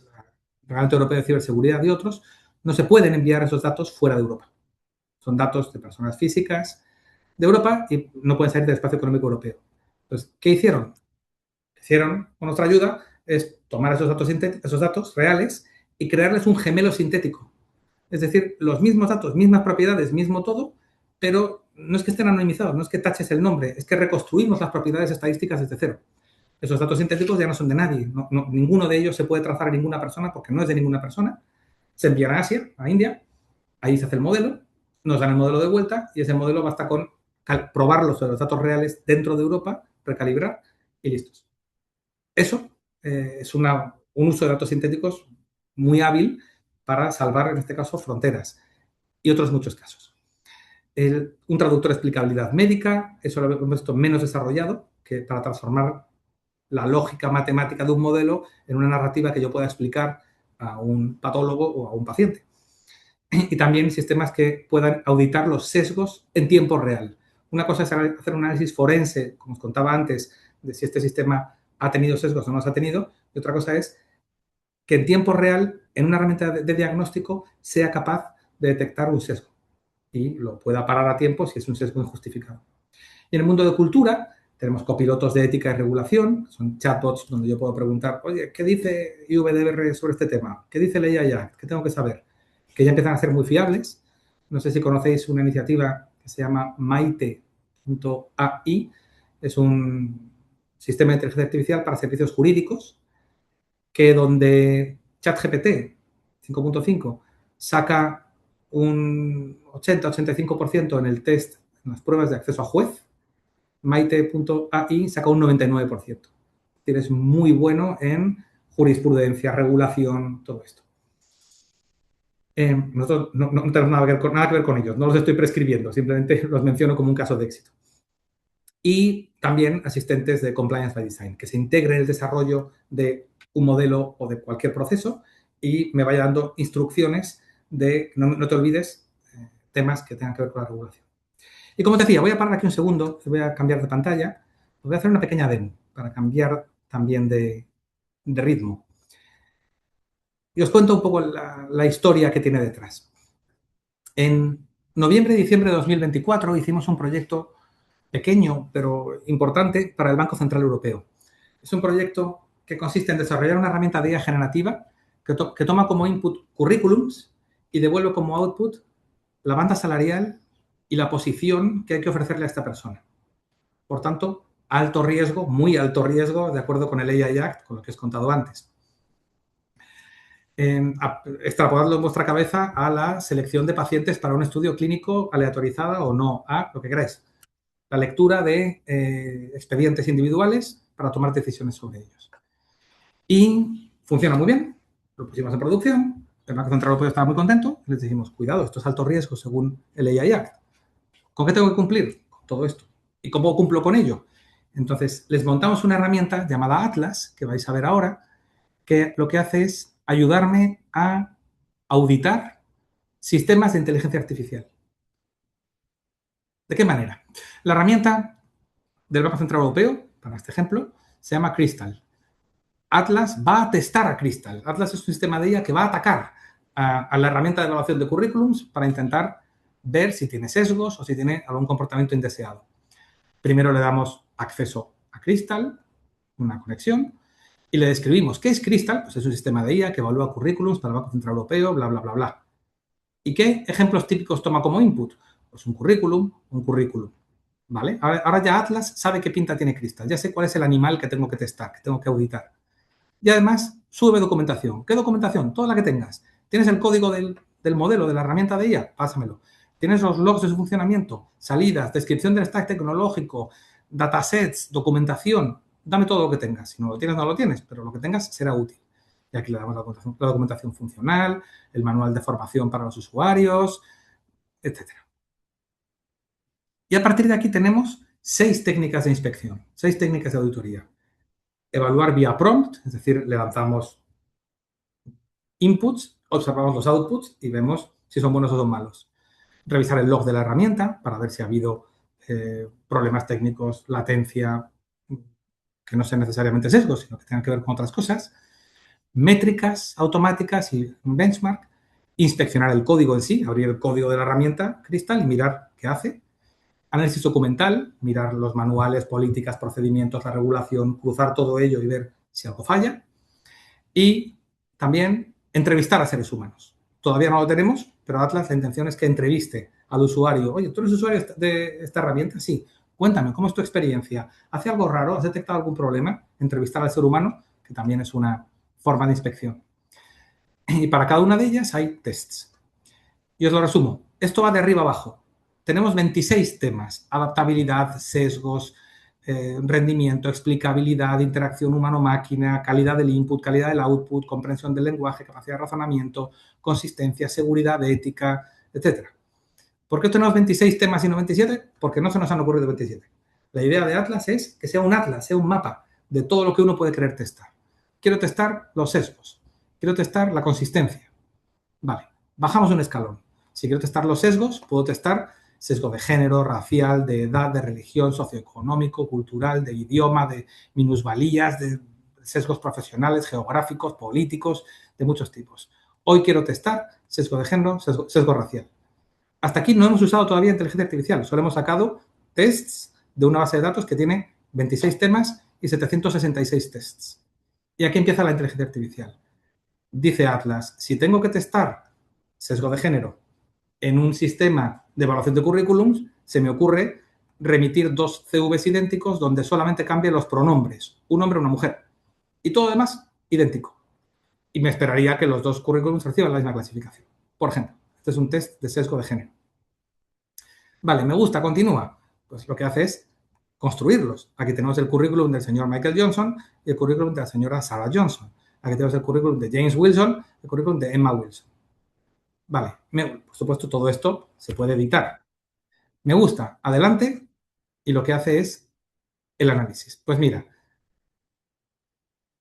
Speaker 2: Reglamento Europeo de Ciberseguridad y otros, no se pueden enviar esos datos fuera de Europa. Son datos de personas físicas de Europa y no pueden salir del espacio económico europeo. Entonces, ¿qué hicieron? Hicieron, con nuestra ayuda, es tomar esos datos reales y crearles un gemelo sintético. Es decir, los mismos datos, mismas propiedades, mismo todo, pero no es que estén anonimizados, no es que taches el nombre, es que reconstruimos las propiedades estadísticas desde cero. Esos datos sintéticos ya no son de nadie, ninguno de ellos se puede trazar a ninguna persona porque no es de ninguna persona. Se envían a Asia, a India, ahí se hace el modelo, nos dan el modelo de vuelta y ese modelo basta con probarlo sobre los datos reales dentro de Europa, recalibrar y listos. Eso es un uso de datos sintéticos muy hábil para salvar, en este caso, fronteras y otros muchos casos. Un traductor de explicabilidad médica, eso lo hemos visto menos desarrollado, que para transformar la lógica matemática de un modelo en una narrativa que yo pueda explicar a un patólogo o a un paciente. Y también sistemas que puedan auditar los sesgos en tiempo real. Una cosa es hacer un análisis forense, como os contaba antes, de si este sistema ha tenido sesgos o no los ha tenido, y otra cosa es que en tiempo real, en una herramienta de diagnóstico, sea capaz de detectar un sesgo y lo pueda parar a tiempo si es un sesgo injustificado. Y en el mundo de cultura tenemos copilotos de ética y regulación, son chatbots donde yo puedo preguntar, oye, ¿qué dice IVDR sobre este tema? ¿Qué dice el AI Act? ¿Qué tengo que saber? Que ya empiezan a ser muy fiables. No sé si conocéis una iniciativa que se llama Maite.ai. Es un sistema de inteligencia artificial para servicios jurídicos que donde ChatGPT 5.5 saca un 80-85% en el test, en las pruebas de acceso a juez, Maite.ai saca un 99%. Es muy bueno en jurisprudencia, regulación, todo esto. Nosotros no tenemos nada que ver con ellos, no los estoy prescribiendo, simplemente los menciono como un caso de éxito. Y también asistentes de Compliance by Design, que se integre en el desarrollo de un modelo o de cualquier proceso y me vaya dando instrucciones de no te olvides temas que tengan que ver con la regulación. Y como te decía, voy a parar aquí un segundo, voy a cambiar de pantalla, voy a hacer una pequeña demo para cambiar también de ritmo. Y os cuento un poco la historia que tiene detrás. En noviembre y diciembre de 2024 hicimos un proyecto pequeño pero importante para el Banco Central Europeo. Es un proyecto que consiste en desarrollar una herramienta de IA generativa que toma como input currículums y devuelve como output la banda salarial y la posición que hay que ofrecerle a esta persona. Por tanto, alto riesgo, muy alto riesgo, de acuerdo con el AI Act, con lo que os he contado antes. Extrapoladlo en vuestra cabeza a la selección de pacientes para un estudio clínico aleatorizada o no, a lo que queráis. La lectura de expedientes individuales para tomar decisiones sobre ellos. Y funciona muy bien, lo pusimos en producción, el Banco Central Europeo estaba muy contento, les dijimos, cuidado, esto es alto riesgo según el AI Act. ¿Con qué tengo que cumplir? Con todo esto. ¿Y cómo cumplo con ello? Entonces, les montamos una herramienta llamada Atlas, que vais a ver ahora, que lo que hace es ayudarme a auditar sistemas de inteligencia artificial. ¿De qué manera? La herramienta del Banco Central Europeo, para este ejemplo, se llama Crystal. Atlas va a testar a Crystal. Atlas es un sistema de IA que va a atacar a la herramienta de evaluación de currículums para intentar ver si tiene sesgos o si tiene algún comportamiento indeseado. Primero le damos acceso a Crystal, una conexión, y le describimos qué es Crystal, pues es un sistema de IA que evalúa currículums para el Banco Central Europeo, bla, bla, bla, bla. ¿Y qué ejemplos típicos toma como input? Pues un currículum, ¿vale? Ahora ya Atlas sabe qué pinta tiene Crystal, ya sé cuál es el animal que tengo que testar, que tengo que auditar. Y además sube documentación. ¿Qué documentación? Toda la que tengas. ¿Tienes el código del modelo, de la herramienta de IA? Pásamelo. ¿Tienes los logs de su funcionamiento? Salidas, descripción del stack tecnológico, datasets, documentación. Dame todo lo que tengas. Si no lo tienes, no lo tienes, pero lo que tengas será útil. Y aquí le damos la documentación funcional, el manual de formación para los usuarios, etc. Y a partir de aquí tenemos 6 técnicas de inspección, 6 técnicas de auditoría. Evaluar vía prompt, es decir, le lanzamos inputs, observamos los outputs y vemos si son buenos o son malos. Revisar el log de la herramienta para ver si ha habido problemas técnicos, latencia, que no sean necesariamente sesgos, sino que tengan que ver con otras cosas. Métricas automáticas y benchmark. Inspeccionar el código en sí, abrir el código de la herramienta Crystal y mirar qué hace. Análisis documental, mirar los manuales, políticas, procedimientos, la regulación, cruzar todo ello y ver si algo falla. Y también entrevistar a seres humanos. Todavía no lo tenemos, pero Atlas, la intención es que entreviste al usuario. Oye, ¿tú eres usuario de esta herramienta? Sí. Cuéntame, ¿cómo es tu experiencia? ¿Hace algo raro? ¿Has detectado algún problema? Entrevistar al ser humano, que también es una forma de inspección. Y para cada una de ellas hay tests. Y os lo resumo. Esto va de arriba abajo. Tenemos 26 temas. Adaptabilidad, sesgos, rendimiento, explicabilidad, interacción humano-máquina, calidad del input, calidad del output, comprensión del lenguaje, capacidad de razonamiento, consistencia, seguridad, ética, etc. ¿Por qué tenemos 26 temas y no 27? Porque no se nos han ocurrido 27. La idea de Atlas es que sea un atlas, sea un mapa de todo lo que uno puede querer testar. Quiero testar los sesgos. Quiero testar la consistencia. Vale, bajamos un escalón. Si quiero testar los sesgos, puedo testar sesgo de género, racial, de edad, de religión, socioeconómico, cultural, de idioma, de minusvalías, de sesgos profesionales, geográficos, políticos, de muchos tipos. Hoy quiero testar sesgo de género, sesgo racial. Hasta aquí no hemos usado todavía inteligencia artificial, solo hemos sacado tests de una base de datos que tiene 26 temas y 766 tests. Y aquí empieza la inteligencia artificial. Dice Atlas, si tengo que testar sesgo de género en un sistema de evaluación de currículums, se me ocurre remitir 2 CVs idénticos donde solamente cambien los pronombres, un hombre o una mujer, y todo lo demás idéntico. Y me esperaría que los 2 currículums reciban la misma clasificación. Por ejemplo, este es un test de sesgo de género. Vale, me gusta, continúa. Pues lo que hace es construirlos. Aquí tenemos el currículum del señor Michael Johnson y el currículum de la señora Sarah Johnson. Aquí tenemos el currículum de James Wilson y el currículum de Emma Wilson. Vale, por supuesto todo esto se puede editar. Me gusta, adelante, y lo que hace es el análisis. Pues mira,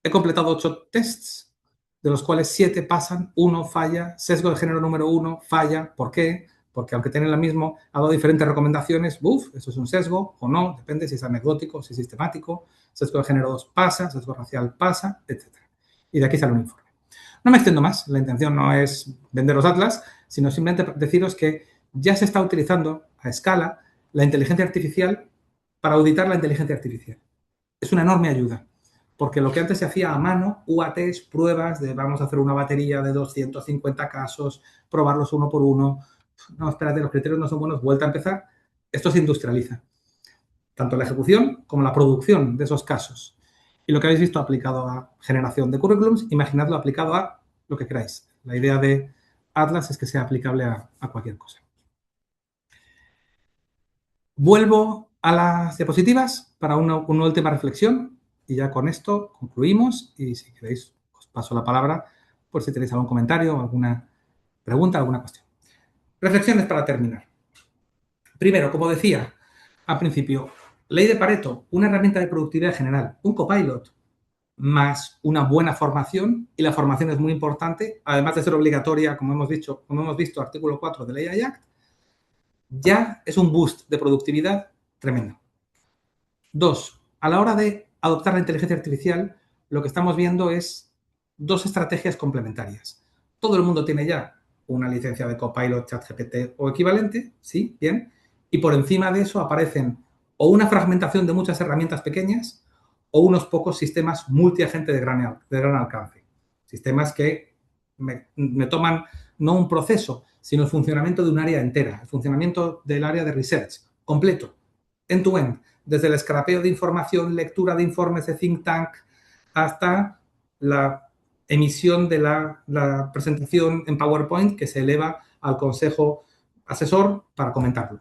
Speaker 2: he completado 8 tests, de los cuales 7 pasan, 1 falla, sesgo de género número 1 falla. ¿Por qué? Porque aunque tienen la misma, ha dado diferentes recomendaciones. Eso es un sesgo o no, depende si es anecdótico, si es sistemático. Sesgo de género 2 pasa, sesgo racial pasa, etc. Y de aquí sale un informe. No me extiendo más, la intención no es venderos Atlas, sino simplemente deciros que ya se está utilizando a escala la inteligencia artificial para auditar la inteligencia artificial. Es una enorme ayuda, porque lo que antes se hacía a mano, UATs, pruebas de vamos a hacer una batería de 250 casos, probarlos uno por uno, no, espérate, los criterios no son buenos, vuelta a empezar. Esto se industrializa, tanto la ejecución como la producción de esos casos. Y lo que habéis visto aplicado a generación de currículums, imaginadlo aplicado a lo que queráis. La idea de Atlas es que sea aplicable a cualquier cosa. Vuelvo a las diapositivas para una última reflexión y ya con esto concluimos y si queréis os paso la palabra por si tenéis algún comentario, alguna pregunta, alguna cuestión. Reflexiones para terminar. Primero, como decía al principio, ley de Pareto, una herramienta de productividad general, un copilot, más una buena formación, y la formación es muy importante, además de ser obligatoria, como hemos visto, artículo 4 de la AI Act, ya es un boost de productividad tremendo. 2. A la hora de adoptar la inteligencia artificial, lo que estamos viendo es 2 estrategias complementarias. Todo el mundo tiene ya una licencia de Copilot, ChatGPT o equivalente, sí, bien, y por encima de eso aparecen o una fragmentación de muchas herramientas pequeñas o unos pocos sistemas multiagente de gran alcance. Sistemas que me toman no un proceso, sino el funcionamiento de un área entera, el funcionamiento del área de research completo, end-to-end, desde el escrapeo de información, lectura de informes de think tank, hasta la emisión de la presentación en PowerPoint que se eleva al consejo asesor para comentarlo.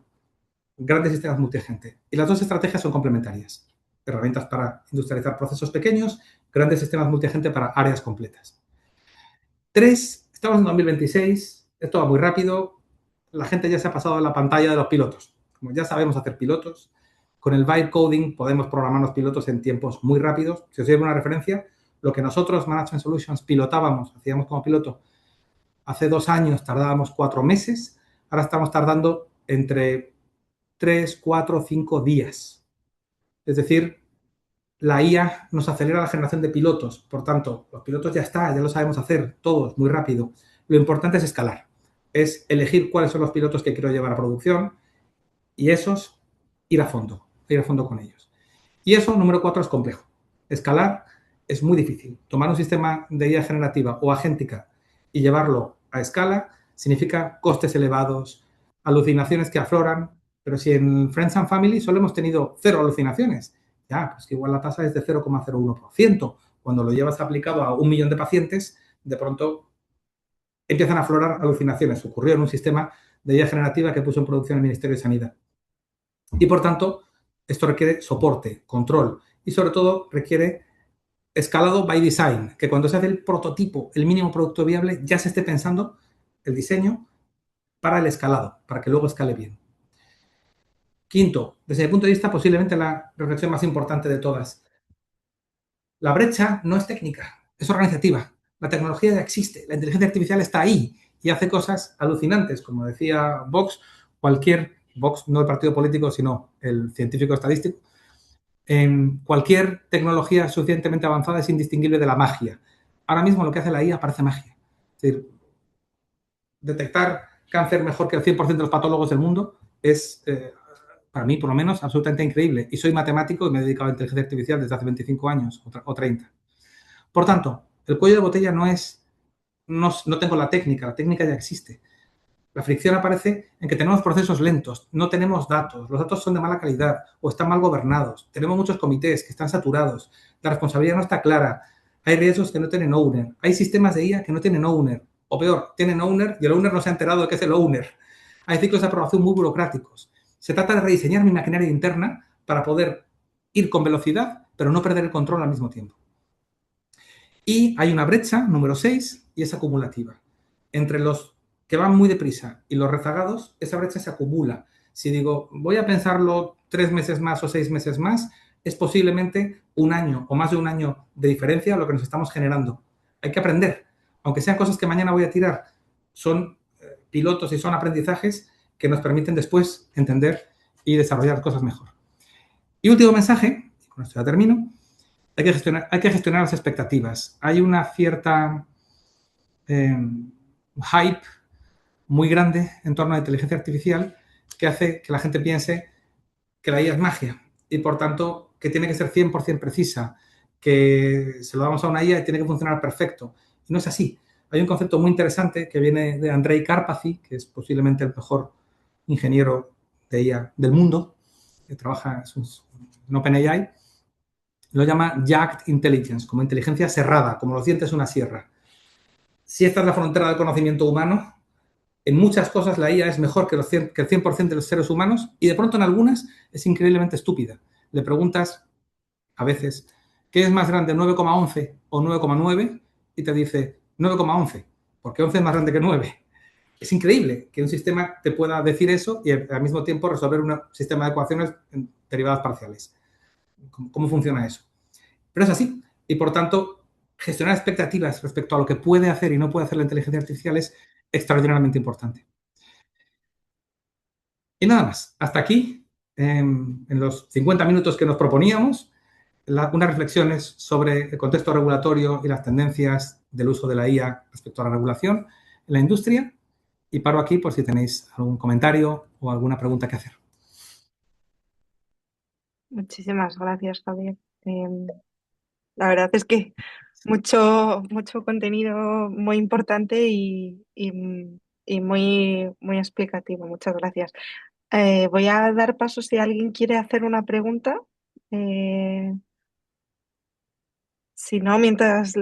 Speaker 2: Grandes sistemas multiagente. Y las 2 estrategias son complementarias. Herramientas para industrializar procesos pequeños, grandes sistemas multiagente para áreas completas. 3, estamos en 2026, esto va muy rápido, la gente ya se ha pasado a la pantalla de los pilotos. Como ya sabemos hacer pilotos, con el vibe coding podemos programar los pilotos en tiempos muy rápidos. Si os doy una referencia, lo que nosotros, Management Solutions, pilotábamos, hacíamos como piloto, hace 2 años tardábamos 4 meses, ahora estamos tardando entre 3, 4, 5 días. Es decir, la IA nos acelera la generación de pilotos. Por tanto, los pilotos ya lo sabemos hacer todos muy rápido. Lo importante es escalar. Es elegir cuáles son los pilotos que quiero llevar a producción y esos ir a fondo con ellos. Y eso, número 4, es complejo. Escalar es muy difícil. Tomar un sistema de IA generativa o agéntica y llevarlo a escala significa costes elevados, alucinaciones que afloran, pero si en Friends and Family solo hemos tenido 0 alucinaciones, ya, pues que igual la tasa es de 0,01%. Cuando lo llevas aplicado a 1 millón de pacientes, de pronto empiezan a aflorar alucinaciones. Ocurrió en un sistema de IA generativa que puso en producción el Ministerio de Sanidad. Y por tanto, esto requiere soporte, control y sobre todo requiere escalado by design, que cuando se hace el prototipo, el mínimo producto viable, ya se esté pensando el diseño para el escalado, para que luego escale bien. Quinto, desde mi punto de vista, posiblemente la reflexión más importante de todas. La brecha no es técnica, es organizativa. La tecnología ya existe, la inteligencia artificial está ahí y hace cosas alucinantes, como decía Vox, Vox no el partido político, sino el científico estadístico, en cualquier tecnología suficientemente avanzada es indistinguible de la magia. Ahora mismo lo que hace la IA parece magia. Es decir, detectar cáncer mejor que el 100% de los patólogos del mundo es, para mí por lo menos, absolutamente increíble. Y soy matemático y me he dedicado a la inteligencia artificial desde hace 25 años o 30. Por tanto, el cuello de botella no tengo la técnica ya existe. La fricción aparece en que tenemos procesos lentos, no tenemos datos, los datos son de mala calidad o están mal gobernados, tenemos muchos comités que están saturados, la responsabilidad no está clara, hay riesgos que no tienen owner, hay sistemas de IA que no tienen owner, o peor, tienen owner y el owner no se ha enterado de qué es el owner. Hay ciclos de aprobación muy burocráticos. Se trata de rediseñar mi maquinaria interna para poder ir con velocidad, pero no perder el control al mismo tiempo. Y hay una brecha, número 6, y es acumulativa, entre los que van muy deprisa y los rezagados, esa brecha se acumula. Si digo, voy a pensarlo 3 meses más o 6 meses más, es posiblemente un año o más de un año de diferencia lo que nos estamos generando. Hay que aprender. Aunque sean cosas que mañana voy a tirar, son pilotos y son aprendizajes que nos permiten después entender y desarrollar cosas mejor. Y último mensaje, y con esto ya termino, hay que gestionar las expectativas. Hay una cierta hype muy grande en torno a la inteligencia artificial que hace que la gente piense que la IA es magia y por tanto que tiene que ser 100% precisa, que se lo damos a una IA y tiene que funcionar perfecto. Y no es así. Hay un concepto muy interesante que viene de Andrei Karpathy, que es posiblemente el mejor ingeniero de IA del mundo, que trabaja en OpenAI, lo llama Jagged Intelligence, como inteligencia cerrada, como los dientes de una sierra. Si esta es la frontera del conocimiento humano, en muchas cosas la IA es mejor que el 100% de los seres humanos y de pronto en algunas es increíblemente estúpida. Le preguntas a veces, ¿qué es más grande, 9,11 o 9,9? Y te dice 9,11, porque 11 es más grande que 9. Es increíble que un sistema te pueda decir eso y al mismo tiempo resolver un sistema de ecuaciones en derivadas parciales. ¿Cómo funciona eso? Pero es así. Y por tanto, gestionar expectativas respecto a lo que puede hacer y no puede hacer la inteligencia artificial es extraordinariamente importante. Y nada más. Hasta aquí, en los 50 minutos que nos proponíamos, unas reflexiones sobre el contexto regulatorio y las tendencias del uso de la IA respecto a la regulación en la industria. Y paro aquí por si tenéis algún comentario o alguna pregunta que hacer.
Speaker 1: Muchísimas gracias, Javier. La verdad es que mucho contenido muy importante y muy explicativo. Muchas gracias. Voy a dar paso si alguien quiere hacer una pregunta. Eh, si no, mientras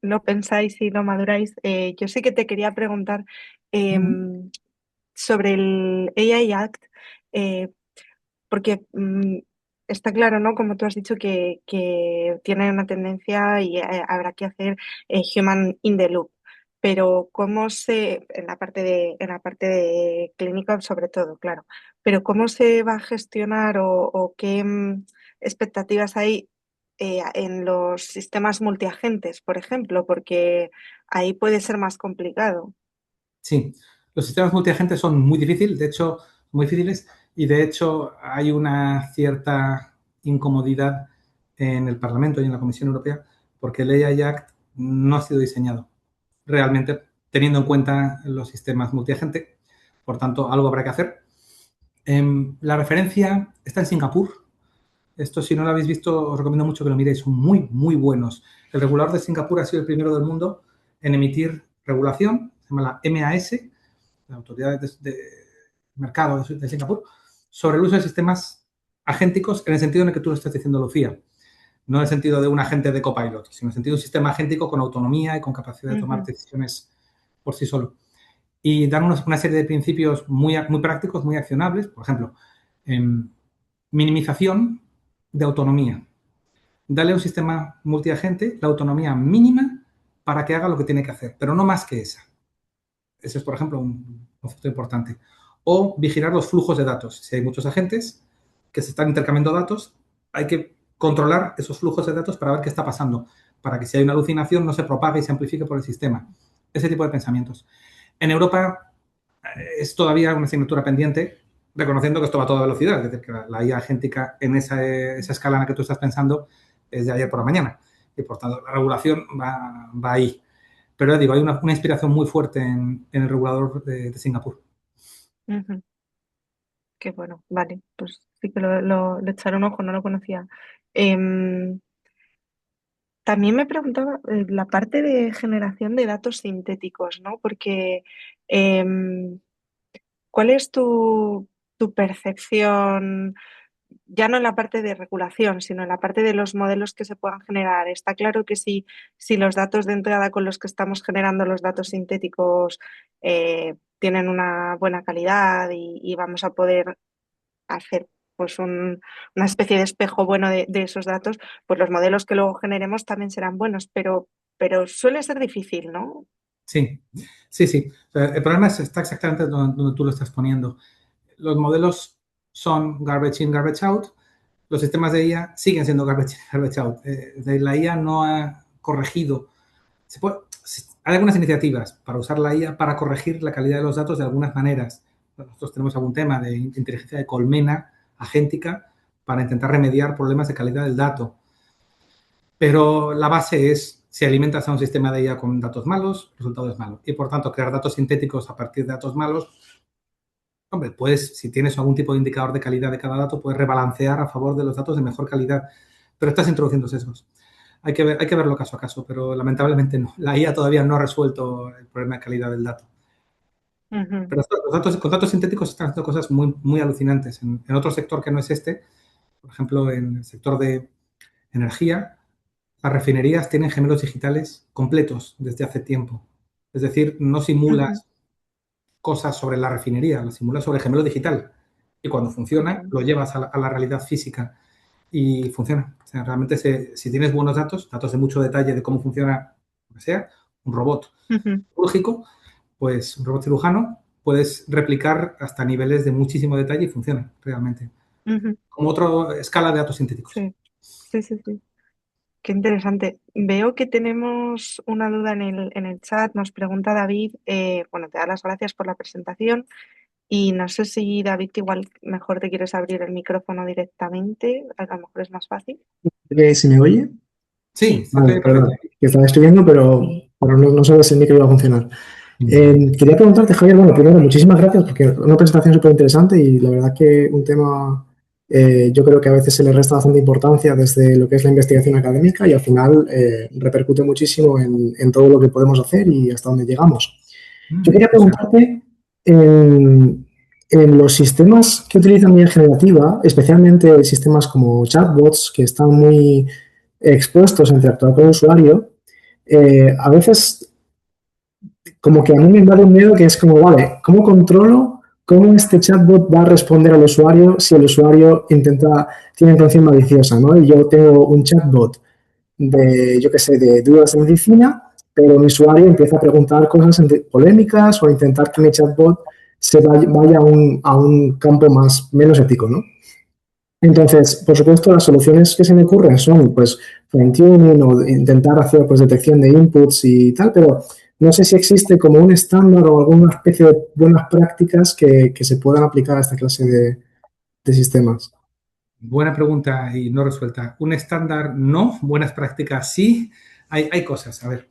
Speaker 1: lo pensáis y lo maduráis, yo sí que te quería preguntar em, sobre el AI Act. eh, Porque está claro, ¿no? Como tú has dicho, que tiene una tendencia y habrá que hacer human in the loop. Pero en la parte de clínica sobre todo, claro. Pero ¿cómo se va a gestionar o qué expectativas hay en los sistemas multiagentes, por ejemplo? Porque ahí puede ser más complicado.
Speaker 2: Sí, los sistemas multiagentes son muy difíciles, de hecho, muy difíciles, y de hecho hay una cierta incomodidad en el Parlamento y en la Comisión Europea porque el AI Act no ha sido diseñado realmente teniendo en cuenta los sistemas multiagente. Por tanto, algo habrá que hacer. La referencia está en Singapur. Esto, si no lo habéis visto, os recomiendo mucho que lo miréis. Son muy, muy buenos. El regulador de Singapur ha sido el primero del mundo en emitir regulación, se llama la MAS, la Autoridad de Mercado de Singapur, sobre el uso de sistemas agénticos en el sentido en el que tú lo estás diciendo, Lucía. No en el sentido de un agente de copilot, sino en el sentido de un sistema agéntico con autonomía y con capacidad de tomar
Speaker 1: Ujú,
Speaker 2: decisiones por sí solo. Y dan una serie de principios muy prácticos, muy accionables. Por ejemplo, minimización de autonomía. Dale a un sistema multiagente la autonomía mínima para que haga lo que tiene que hacer, pero no más que esa. Ese es, por ejemplo, un concepto importante. O vigilar los flujos de datos. Si hay muchos agentes que se están intercambiando datos, hay que controlar esos flujos de datos para ver qué está pasando, para que si hay una alucinación no se propague y se amplifique por el sistema. Ese tipo de pensamientos. En Europa es todavía una asignatura pendiente, reconociendo que esto va a toda velocidad, es decir, que la IA agéntica en esa escala en la que tú estás pensando es de ayer por la mañana. Y por tanto, la regulación va ahí. Pero ya digo, hay una inspiración muy fuerte en el regulador de Singapur.
Speaker 1: ujú. Qué bueno, vale, pues sí que le echaré un ojo, no lo conocía. Em, También me preguntaba la parte de generación de datos sintéticos, ¿no? Porque em, ¿cuál es tu percepción, ya no en la parte de regulación, sino en la parte de los modelos que se puedan generar? Está claro que si los datos de entrada con los que estamos generando los datos sintéticos tienen una buena calidad y vamos a poder hacer pues una especie de espejo bueno de esos datos, pues los modelos que luego generemos también serán buenos, pero suele ser difícil, ¿no?
Speaker 2: Sí, sí, sí. O sea, el problema está exactamente donde tú lo estás poniendo. Los modelos son garbage in, garbage out. Los sistemas de IA siguen siendo garbage in, garbage out. La IA no ha corregido. Hay algunas iniciativas para usar la IA para corregir la calidad de los datos de algunas maneras. Nosotros tenemos algún tema de inteligencia de colmena agéntica para intentar remediar problemas de calidad del dato. Pero la base es, si alimentas a un sistema de IA con datos malos, el resultado es malo. Y por tanto, crear datos sintéticos a partir de datos malos, hombre, pues si tienes algún tipo de indicador de calidad de cada dato, puedes rebalancear a favor de los datos de mejor calidad. Pero estás introduciendo sesgos. Hay que verlo caso a caso, pero lamentablemente no. La IA todavía no ha resuelto el problema de calidad del dato.
Speaker 1: Ujú,
Speaker 2: Pero con datos sintéticos están haciendo cosas muy, muy alucinantes. En otro sector que no es este, por ejemplo, en el sector de energía, las refinerías tienen gemelos digitales completos desde hace tiempo. Es decir, no
Speaker 1: ujú,
Speaker 2: simulas cosas sobre la refinería, lo simulas sobre el gemelo digital. Y cuando funciona,
Speaker 1: ujú,
Speaker 2: lo llevas a la realidad física y funciona. O sea, realmente si tienes buenos datos, datos de mucho detalle de cómo funciona, lo que sea, un robot
Speaker 1: ujú,
Speaker 2: quirúrgico, pues un robot cirujano, puedes replicar hasta niveles de muchísimo detalle y funciona realmente.
Speaker 1: ujú.
Speaker 2: Como otra escala de datos sintéticos.
Speaker 1: Sí, sí, sí, sí. Qué interesante. Veo que tenemos una duda en el chat. Nos pregunta David, bueno, te da las gracias por la presentación y no sé si David igual mejor te quieres abrir el micrófono directamente, a lo mejor es más fácil.
Speaker 3: ¿Se me oye?
Speaker 2: Sí,
Speaker 1: Sí.
Speaker 2: se te
Speaker 3: Vale,
Speaker 2: oye perfecto.
Speaker 3: perdón, que estaba escribiendo, pero no sabía si el micro iba a funcionar. Quería preguntarte, Javier, bueno, primero, muchísimas gracias porque una presentación súper interesante y la verdad que un tema, yo creo que a veces se le resta bastante importancia desde lo que es la investigación académica y al final repercute muchísimo en todo lo que podemos hacer y hasta dónde llegamos. Yo quería
Speaker 2: Muchas
Speaker 3: preguntarte en los sistemas que utilizan IA generativa, especialmente sistemas como chatbots que están muy expuestos a interactuar con el usuario, a veces como que a mí me invade un miedo que es como, vale, ¿cómo controlo cómo este chatbot va a responder al usuario si el usuario tiene intención maliciosa, ¿no? Y yo tengo un chatbot de, yo qué sé, de dudas de medicina, pero mi usuario empieza a preguntar cosas polémicas o a intentar que mi chatbot vaya a un campo menos ético, ¿no? Entonces, por supuesto, las soluciones que se me ocurren son, pues, fine-tuning o intentar hacer, pues, detección de inputs y tal, pero no sé si existe como un estándar o alguna especie de buenas prácticas que se puedan aplicar a esta clase de sistemas.
Speaker 2: Buena pregunta y no resuelta. Un estándar no, buenas prácticas sí. Hay cosas. A ver,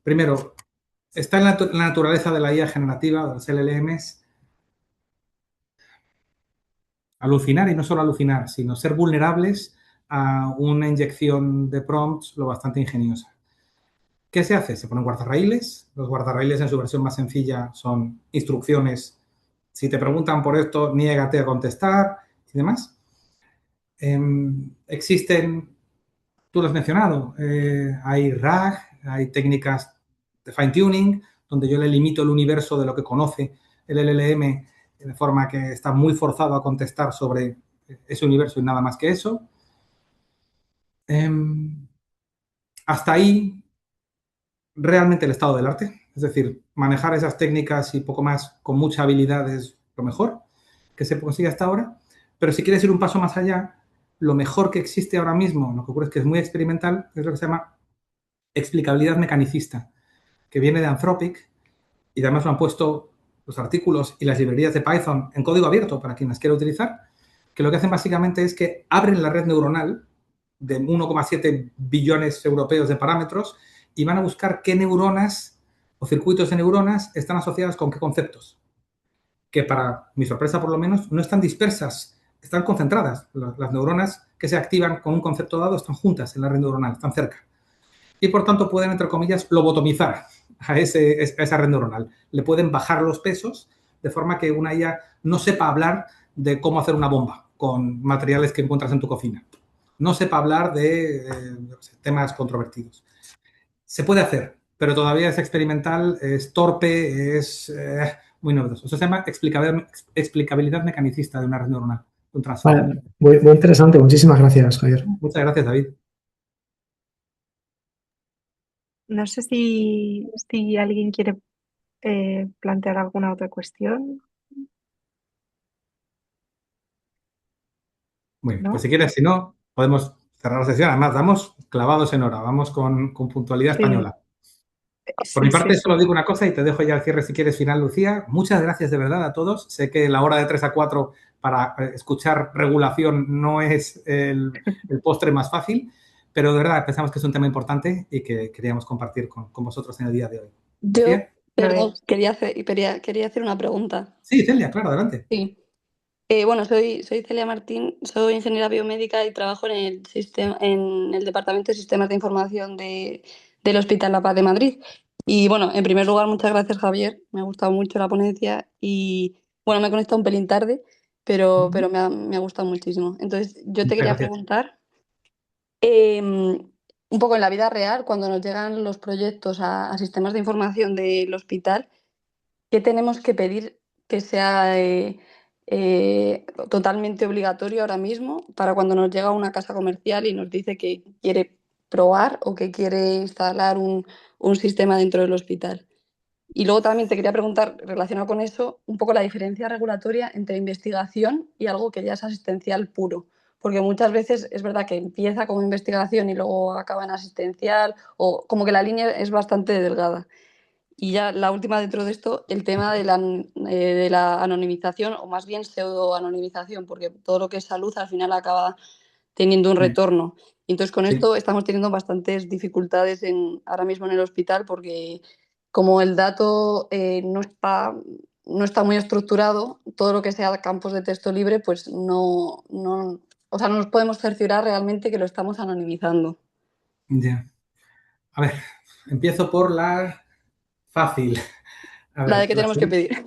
Speaker 2: primero, está en la naturaleza de la IA generativa, de los LLMs, alucinar y no solo alucinar, sino ser vulnerables a una inyección de prompts lo bastante ingeniosa. ¿Qué se hace? Se ponen guardarraíles. Los guardarraíles en su versión más sencilla son instrucciones. Si te preguntan por esto, niégate a contestar y demás. Existen, tú lo has mencionado, hay RAG, hay técnicas de fine-tuning, donde yo le limito el universo de lo que conoce el LLM de forma que está muy forzado a contestar sobre ese universo y nada más que eso. Hasta ahí realmente el estado del arte. Es decir, manejar esas técnicas y poco más con mucha habilidad es lo mejor que se consigue hasta ahora. Pero si quieres ir un paso más allá, lo mejor que existe ahora mismo, lo que ocurre es que es muy experimental, es lo que se llama explicabilidad mecanicista, que viene de Anthropic y además lo han puesto los artículos y las librerías de Python en código abierto para quien las quiera utilizar, que lo que hacen básicamente es que abren la red neuronal de 1,7 billones europeos de parámetros y van a buscar qué neuronas o circuitos de neuronas están asociadas con qué conceptos. Que para mi sorpresa, por lo menos, no están dispersas, están concentradas. Las neuronas que se activan con un concepto dado están juntas en la red neuronal, están cerca. Y por tanto pueden, entre comillas, lobotomizar a esa red neuronal. Le pueden bajar los pesos de forma que una IA no sepa hablar de cómo hacer una bomba con materiales que encuentras en tu cocina. No sepa hablar de temas controvertidos. Se puede hacer, pero todavía es experimental, es torpe, es muy novedoso. Eso se llama explicabilidad mecanicista de una red neuronal, un transformer.
Speaker 3: Vale, muy interesante. Muchísimas gracias, Javier.
Speaker 2: Muchas gracias, David.
Speaker 1: No sé si alguien quiere plantear alguna otra cuestión,
Speaker 2: Muy bien, pues
Speaker 1: ¿no?
Speaker 2: si quieres, si no, podemos cerrar la sesión. Además, vamos clavados en hora, vamos con puntualidad
Speaker 1: Sí,
Speaker 2: española. Por mi
Speaker 1: sí, sí,
Speaker 2: parte, solo
Speaker 1: sí.
Speaker 2: digo una cosa y te dejo ya el cierre si quieres final, Lucía. Muchas gracias de verdad a todos. Sé que la hora de 3 a 4 para escuchar regulación no es el postre más fácil, pero de verdad pensamos que es un tema importante y que queríamos compartir con vosotros en el día de hoy.
Speaker 4: Yo,
Speaker 2: Lucía.
Speaker 1: Lo
Speaker 4: perdón,
Speaker 1: es.
Speaker 4: quería hacer una pregunta.
Speaker 2: Sí, Celia, claro, adelante.
Speaker 4: Sí. Bueno, soy Celia Martín, soy ingeniera biomédica y trabajo en el Departamento de Sistemas de Información del Hospital La Paz de Madrid. Y bueno, en primer lugar, muchas gracias, Javier. Me ha gustado mucho la ponencia y bueno, me he conectado un pelín tarde, pero me ha gustado muchísimo. Entonces, yo te
Speaker 2: Muchas
Speaker 4: quería
Speaker 2: gracias.
Speaker 4: preguntar, un poco en la vida real, cuando nos llegan los proyectos a sistemas de información del hospital, ¿qué tenemos que pedir que sea totalmente obligatorio ahora mismo para cuando nos llega una casa comercial y nos dice que quiere probar o que quiere instalar un sistema dentro del hospital? Y luego también te quería preguntar, relacionado con eso, un poco la diferencia regulatoria entre investigación y algo que ya es asistencial puro. Porque muchas veces es verdad que empieza como investigación y luego acaba en asistencial, o como que la línea es bastante delgada. Y ya la última dentro de esto, el tema de la anonimización, o más bien pseudo-anonimización, porque todo lo que es salud al final acaba teniendo un retorno. Y entonces con
Speaker 2: Sí,
Speaker 4: esto estamos teniendo bastantes dificultades ahora mismo en el hospital, porque como el dato no está muy estructurado, todo lo que sea campos de texto libre, pues o sea, no nos podemos cerciorar realmente que lo estamos anonimizando.
Speaker 2: ya. A ver, empiezo por la fácil. A
Speaker 4: La de
Speaker 2: ver,
Speaker 4: que tenemos que pedir.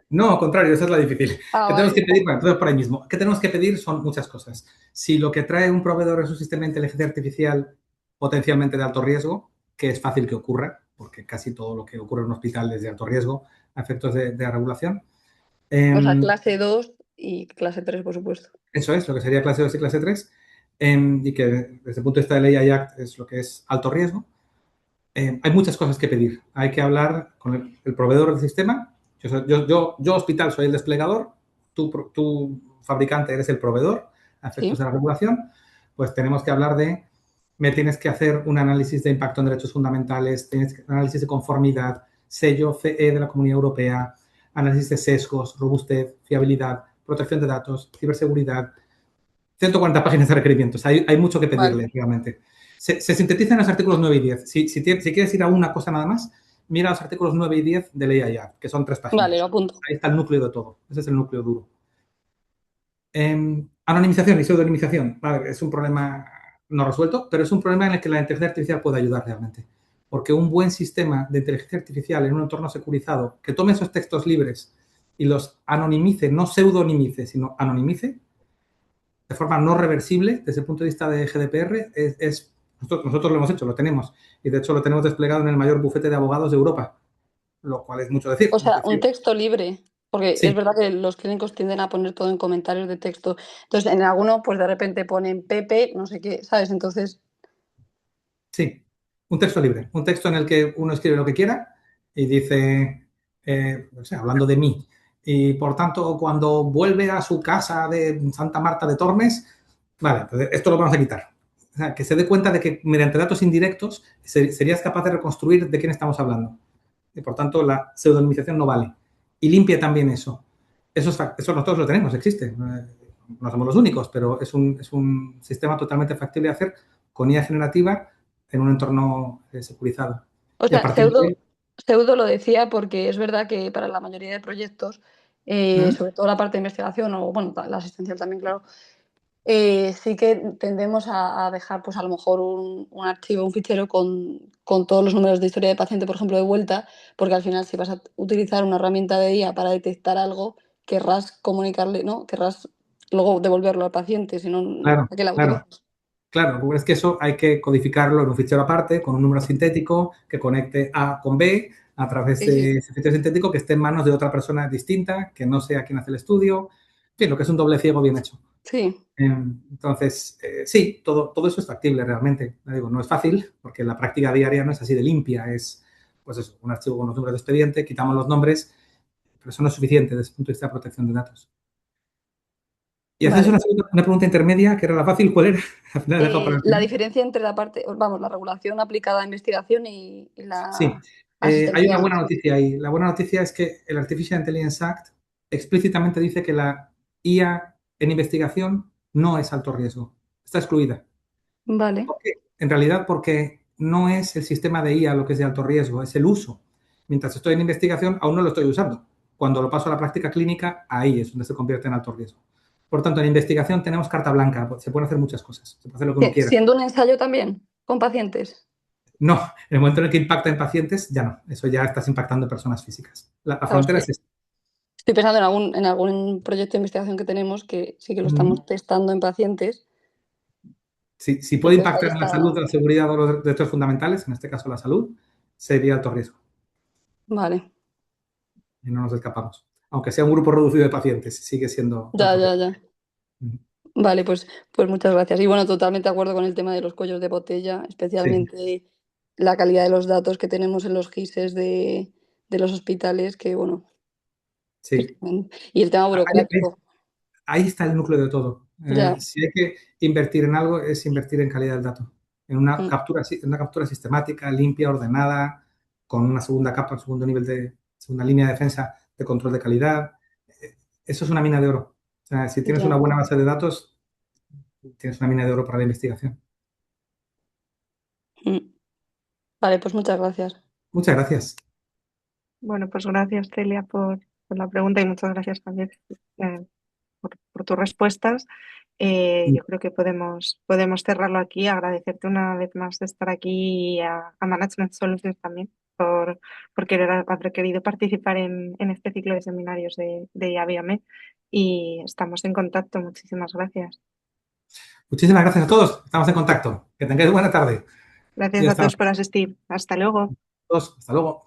Speaker 2: no, al contrario, esa es la difícil.
Speaker 4: Ah,
Speaker 2: ¿Qué tenemos
Speaker 4: vale.
Speaker 2: que pedir? Bueno, entonces por ahí mismo. ¿Qué tenemos que pedir? Son muchas cosas. Si lo que trae un proveedor es un sistema de inteligencia artificial potencialmente de alto riesgo, que es fácil que ocurra, porque casi todo lo que ocurre en un hospital es de alto riesgo a efectos de regulación.
Speaker 4: O sea,
Speaker 2: Eh,
Speaker 4: clase 2 y clase 3 por supuesto.
Speaker 2: Eso es, lo que sería clase 2 y clase 3, y que desde el punto de vista de ley Act es lo que es alto riesgo. Hay muchas cosas que pedir. Hay que hablar con el proveedor del sistema. Yo, hospital, soy el desplegador. Tú, fabricante, eres el proveedor a efectos
Speaker 4: Sí.
Speaker 2: de la regulación. Pues tenemos que hablar me tienes que hacer un análisis de impacto en derechos fundamentales, análisis de conformidad, sello CE de la Comunidad Europea, análisis de sesgos, robustez, fiabilidad, protección de datos, ciberseguridad, 140 páginas de requerimientos. Hay mucho que
Speaker 4: Vale.
Speaker 2: pedirle, realmente. Se sintetizan en los artículos 9 y 10. Si quieres ir a una cosa nada más, mira los artículos 9 y 10 de Ley IA, que son 3
Speaker 4: Vale, lo
Speaker 2: páginas.
Speaker 4: apunto.
Speaker 2: Ahí está el núcleo de todo. Ese es el núcleo duro. Anonimización y pseudonimización. Vale, es un problema no resuelto, pero es un problema en el que la inteligencia artificial puede ayudar realmente. Porque un buen sistema de inteligencia artificial en un entorno securizado que tome esos textos libres y los anonimice, no pseudonimice, sino anonimice, de forma no reversible desde el punto de vista de GDPR, nosotros lo hemos hecho, lo tenemos. Y de hecho lo tenemos desplegado en el mayor bufete de abogados de Europa, lo cual es mucho decir.
Speaker 4: O
Speaker 2: Es
Speaker 4: sea, un
Speaker 2: decir,
Speaker 4: texto libre, porque es
Speaker 2: sí,
Speaker 4: verdad que los clínicos tienden a poner todo en comentarios de texto. Entonces, en alguno, pues de repente ponen Pepe, no sé qué, ¿sabes? Entonces,
Speaker 2: sí, un texto libre, un texto en el que uno escribe lo que quiera y dice, o sea, hablando de mí. Y por tanto, cuando vuelve a su casa de Santa Marta de Tormes, vale, pues esto lo vamos a quitar. O sea, que se dé cuenta de que mediante datos indirectos serías capaz de reconstruir de quién estamos hablando. Y por tanto, la pseudonimización no vale. Y limpia también eso. Eso nosotros lo tenemos, existe. No somos los únicos, pero es un sistema totalmente factible de hacer con IA generativa en un entorno securizado.
Speaker 4: o
Speaker 2: Y a
Speaker 4: sea,
Speaker 2: partir de ahí,
Speaker 4: pseudo lo decía porque es verdad que para la mayoría de proyectos, sobre todo la parte de investigación o, bueno, la asistencial también, claro, sí que tendemos a dejar, pues a lo mejor un archivo, un fichero con todos los números de historia de paciente, por ejemplo, de vuelta, porque al final si vas a utilizar una herramienta de IA para detectar algo, querrás comunicarle, ¿no? Querrás luego devolverlo al paciente, si no,
Speaker 2: claro,
Speaker 4: ¿para qué la
Speaker 2: claro,
Speaker 4: utilizas?
Speaker 2: claro, es que eso hay que codificarlo en un fichero aparte, con un número sintético que conecte A con B a través
Speaker 4: Sí, sí,
Speaker 2: de ese fichero sintético que esté en manos de otra persona distinta, que no sea quien hace el estudio. En fin, lo que es un doble ciego bien hecho.
Speaker 4: sí.
Speaker 2: Entonces, sí, todo eso es factible realmente. Ya digo, no es fácil porque la práctica diaria no es así de limpia. Es, pues eso, un archivo con los números de expediente, quitamos los nombres, pero eso no es suficiente desde el punto de vista de protección de datos. Y haces
Speaker 4: Vale.
Speaker 2: una pregunta intermedia, que era la fácil, ¿cuál era? Al final he dejado para el
Speaker 4: La
Speaker 2: final.
Speaker 4: diferencia entre la parte, vamos, la regulación aplicada a investigación y
Speaker 2: Sí,
Speaker 4: la
Speaker 2: hay una
Speaker 4: asistencial.
Speaker 2: buena noticia ahí. La buena noticia es que el Artificial Intelligence Act explícitamente dice que la IA en investigación no es alto riesgo. Está excluida.
Speaker 4: Vale.
Speaker 2: ¿Por qué? En realidad porque no es el sistema de IA lo que es de alto riesgo, es el uso. Mientras estoy en investigación, aún no lo estoy usando. Cuando lo paso a la práctica clínica, ahí es donde se convierte en alto riesgo. Por tanto, en investigación tenemos carta blanca, se pueden hacer muchas cosas, se puede hacer lo que uno quiera.
Speaker 4: Siendo un ensayo también, con pacientes.
Speaker 2: No, en el momento en el que impacta en pacientes, ya no. Eso ya estás impactando en personas físicas. La
Speaker 4: Claro, es
Speaker 2: frontera es
Speaker 4: que
Speaker 2: esta.
Speaker 4: estoy pensando en algún proyecto de investigación que tenemos que sí que lo estamos testando en pacientes.
Speaker 2: Si
Speaker 4: Y
Speaker 2: puede
Speaker 4: entonces ahí
Speaker 2: impactar en la salud,
Speaker 4: está.
Speaker 2: la seguridad o los derechos fundamentales, en este caso la salud, sería alto riesgo.
Speaker 4: Vale.
Speaker 2: Y no nos escapamos. Aunque sea un grupo reducido de pacientes, sigue siendo
Speaker 4: Ya,
Speaker 2: alto
Speaker 4: ya,
Speaker 2: riesgo.
Speaker 4: ya. Vale, pues muchas gracias. Y bueno, totalmente de acuerdo con el tema de los cuellos de botella,
Speaker 2: Sí,
Speaker 4: especialmente la calidad de los datos que tenemos en los GISes de los hospitales, que bueno, es
Speaker 2: sí.
Speaker 4: tremendo. Y el tema
Speaker 2: Ahí,
Speaker 4: burocrático,
Speaker 2: ahí está el núcleo de todo.
Speaker 4: ya.
Speaker 2: Si hay que invertir en algo, es invertir en calidad del dato.
Speaker 4: Mm,
Speaker 2: En una captura sistemática, limpia, ordenada, con una segunda capa, un segundo nivel de, segunda línea de defensa de control de calidad. Eso es una mina de oro. O sea, si tienes una
Speaker 4: ya.
Speaker 2: buena base de datos, tienes una mina de oro para la investigación.
Speaker 4: Mm. Vale, pues muchas gracias.
Speaker 2: Muchas gracias.
Speaker 1: Bueno, pues gracias, Celia, por la pregunta y muchas gracias también por tus respuestas. Yo creo que podemos cerrarlo aquí. Agradecerte una vez más de estar aquí y a Management Solutions también por haber querido participar en este ciclo de seminarios de IABIOME y estamos en contacto. Muchísimas gracias.
Speaker 2: Muchísimas gracias a todos. Estamos en contacto. Que tengáis buena tarde. Y
Speaker 1: Gracias a
Speaker 2: hasta
Speaker 1: todos por asistir. Hasta luego.
Speaker 2: luego. Hasta luego.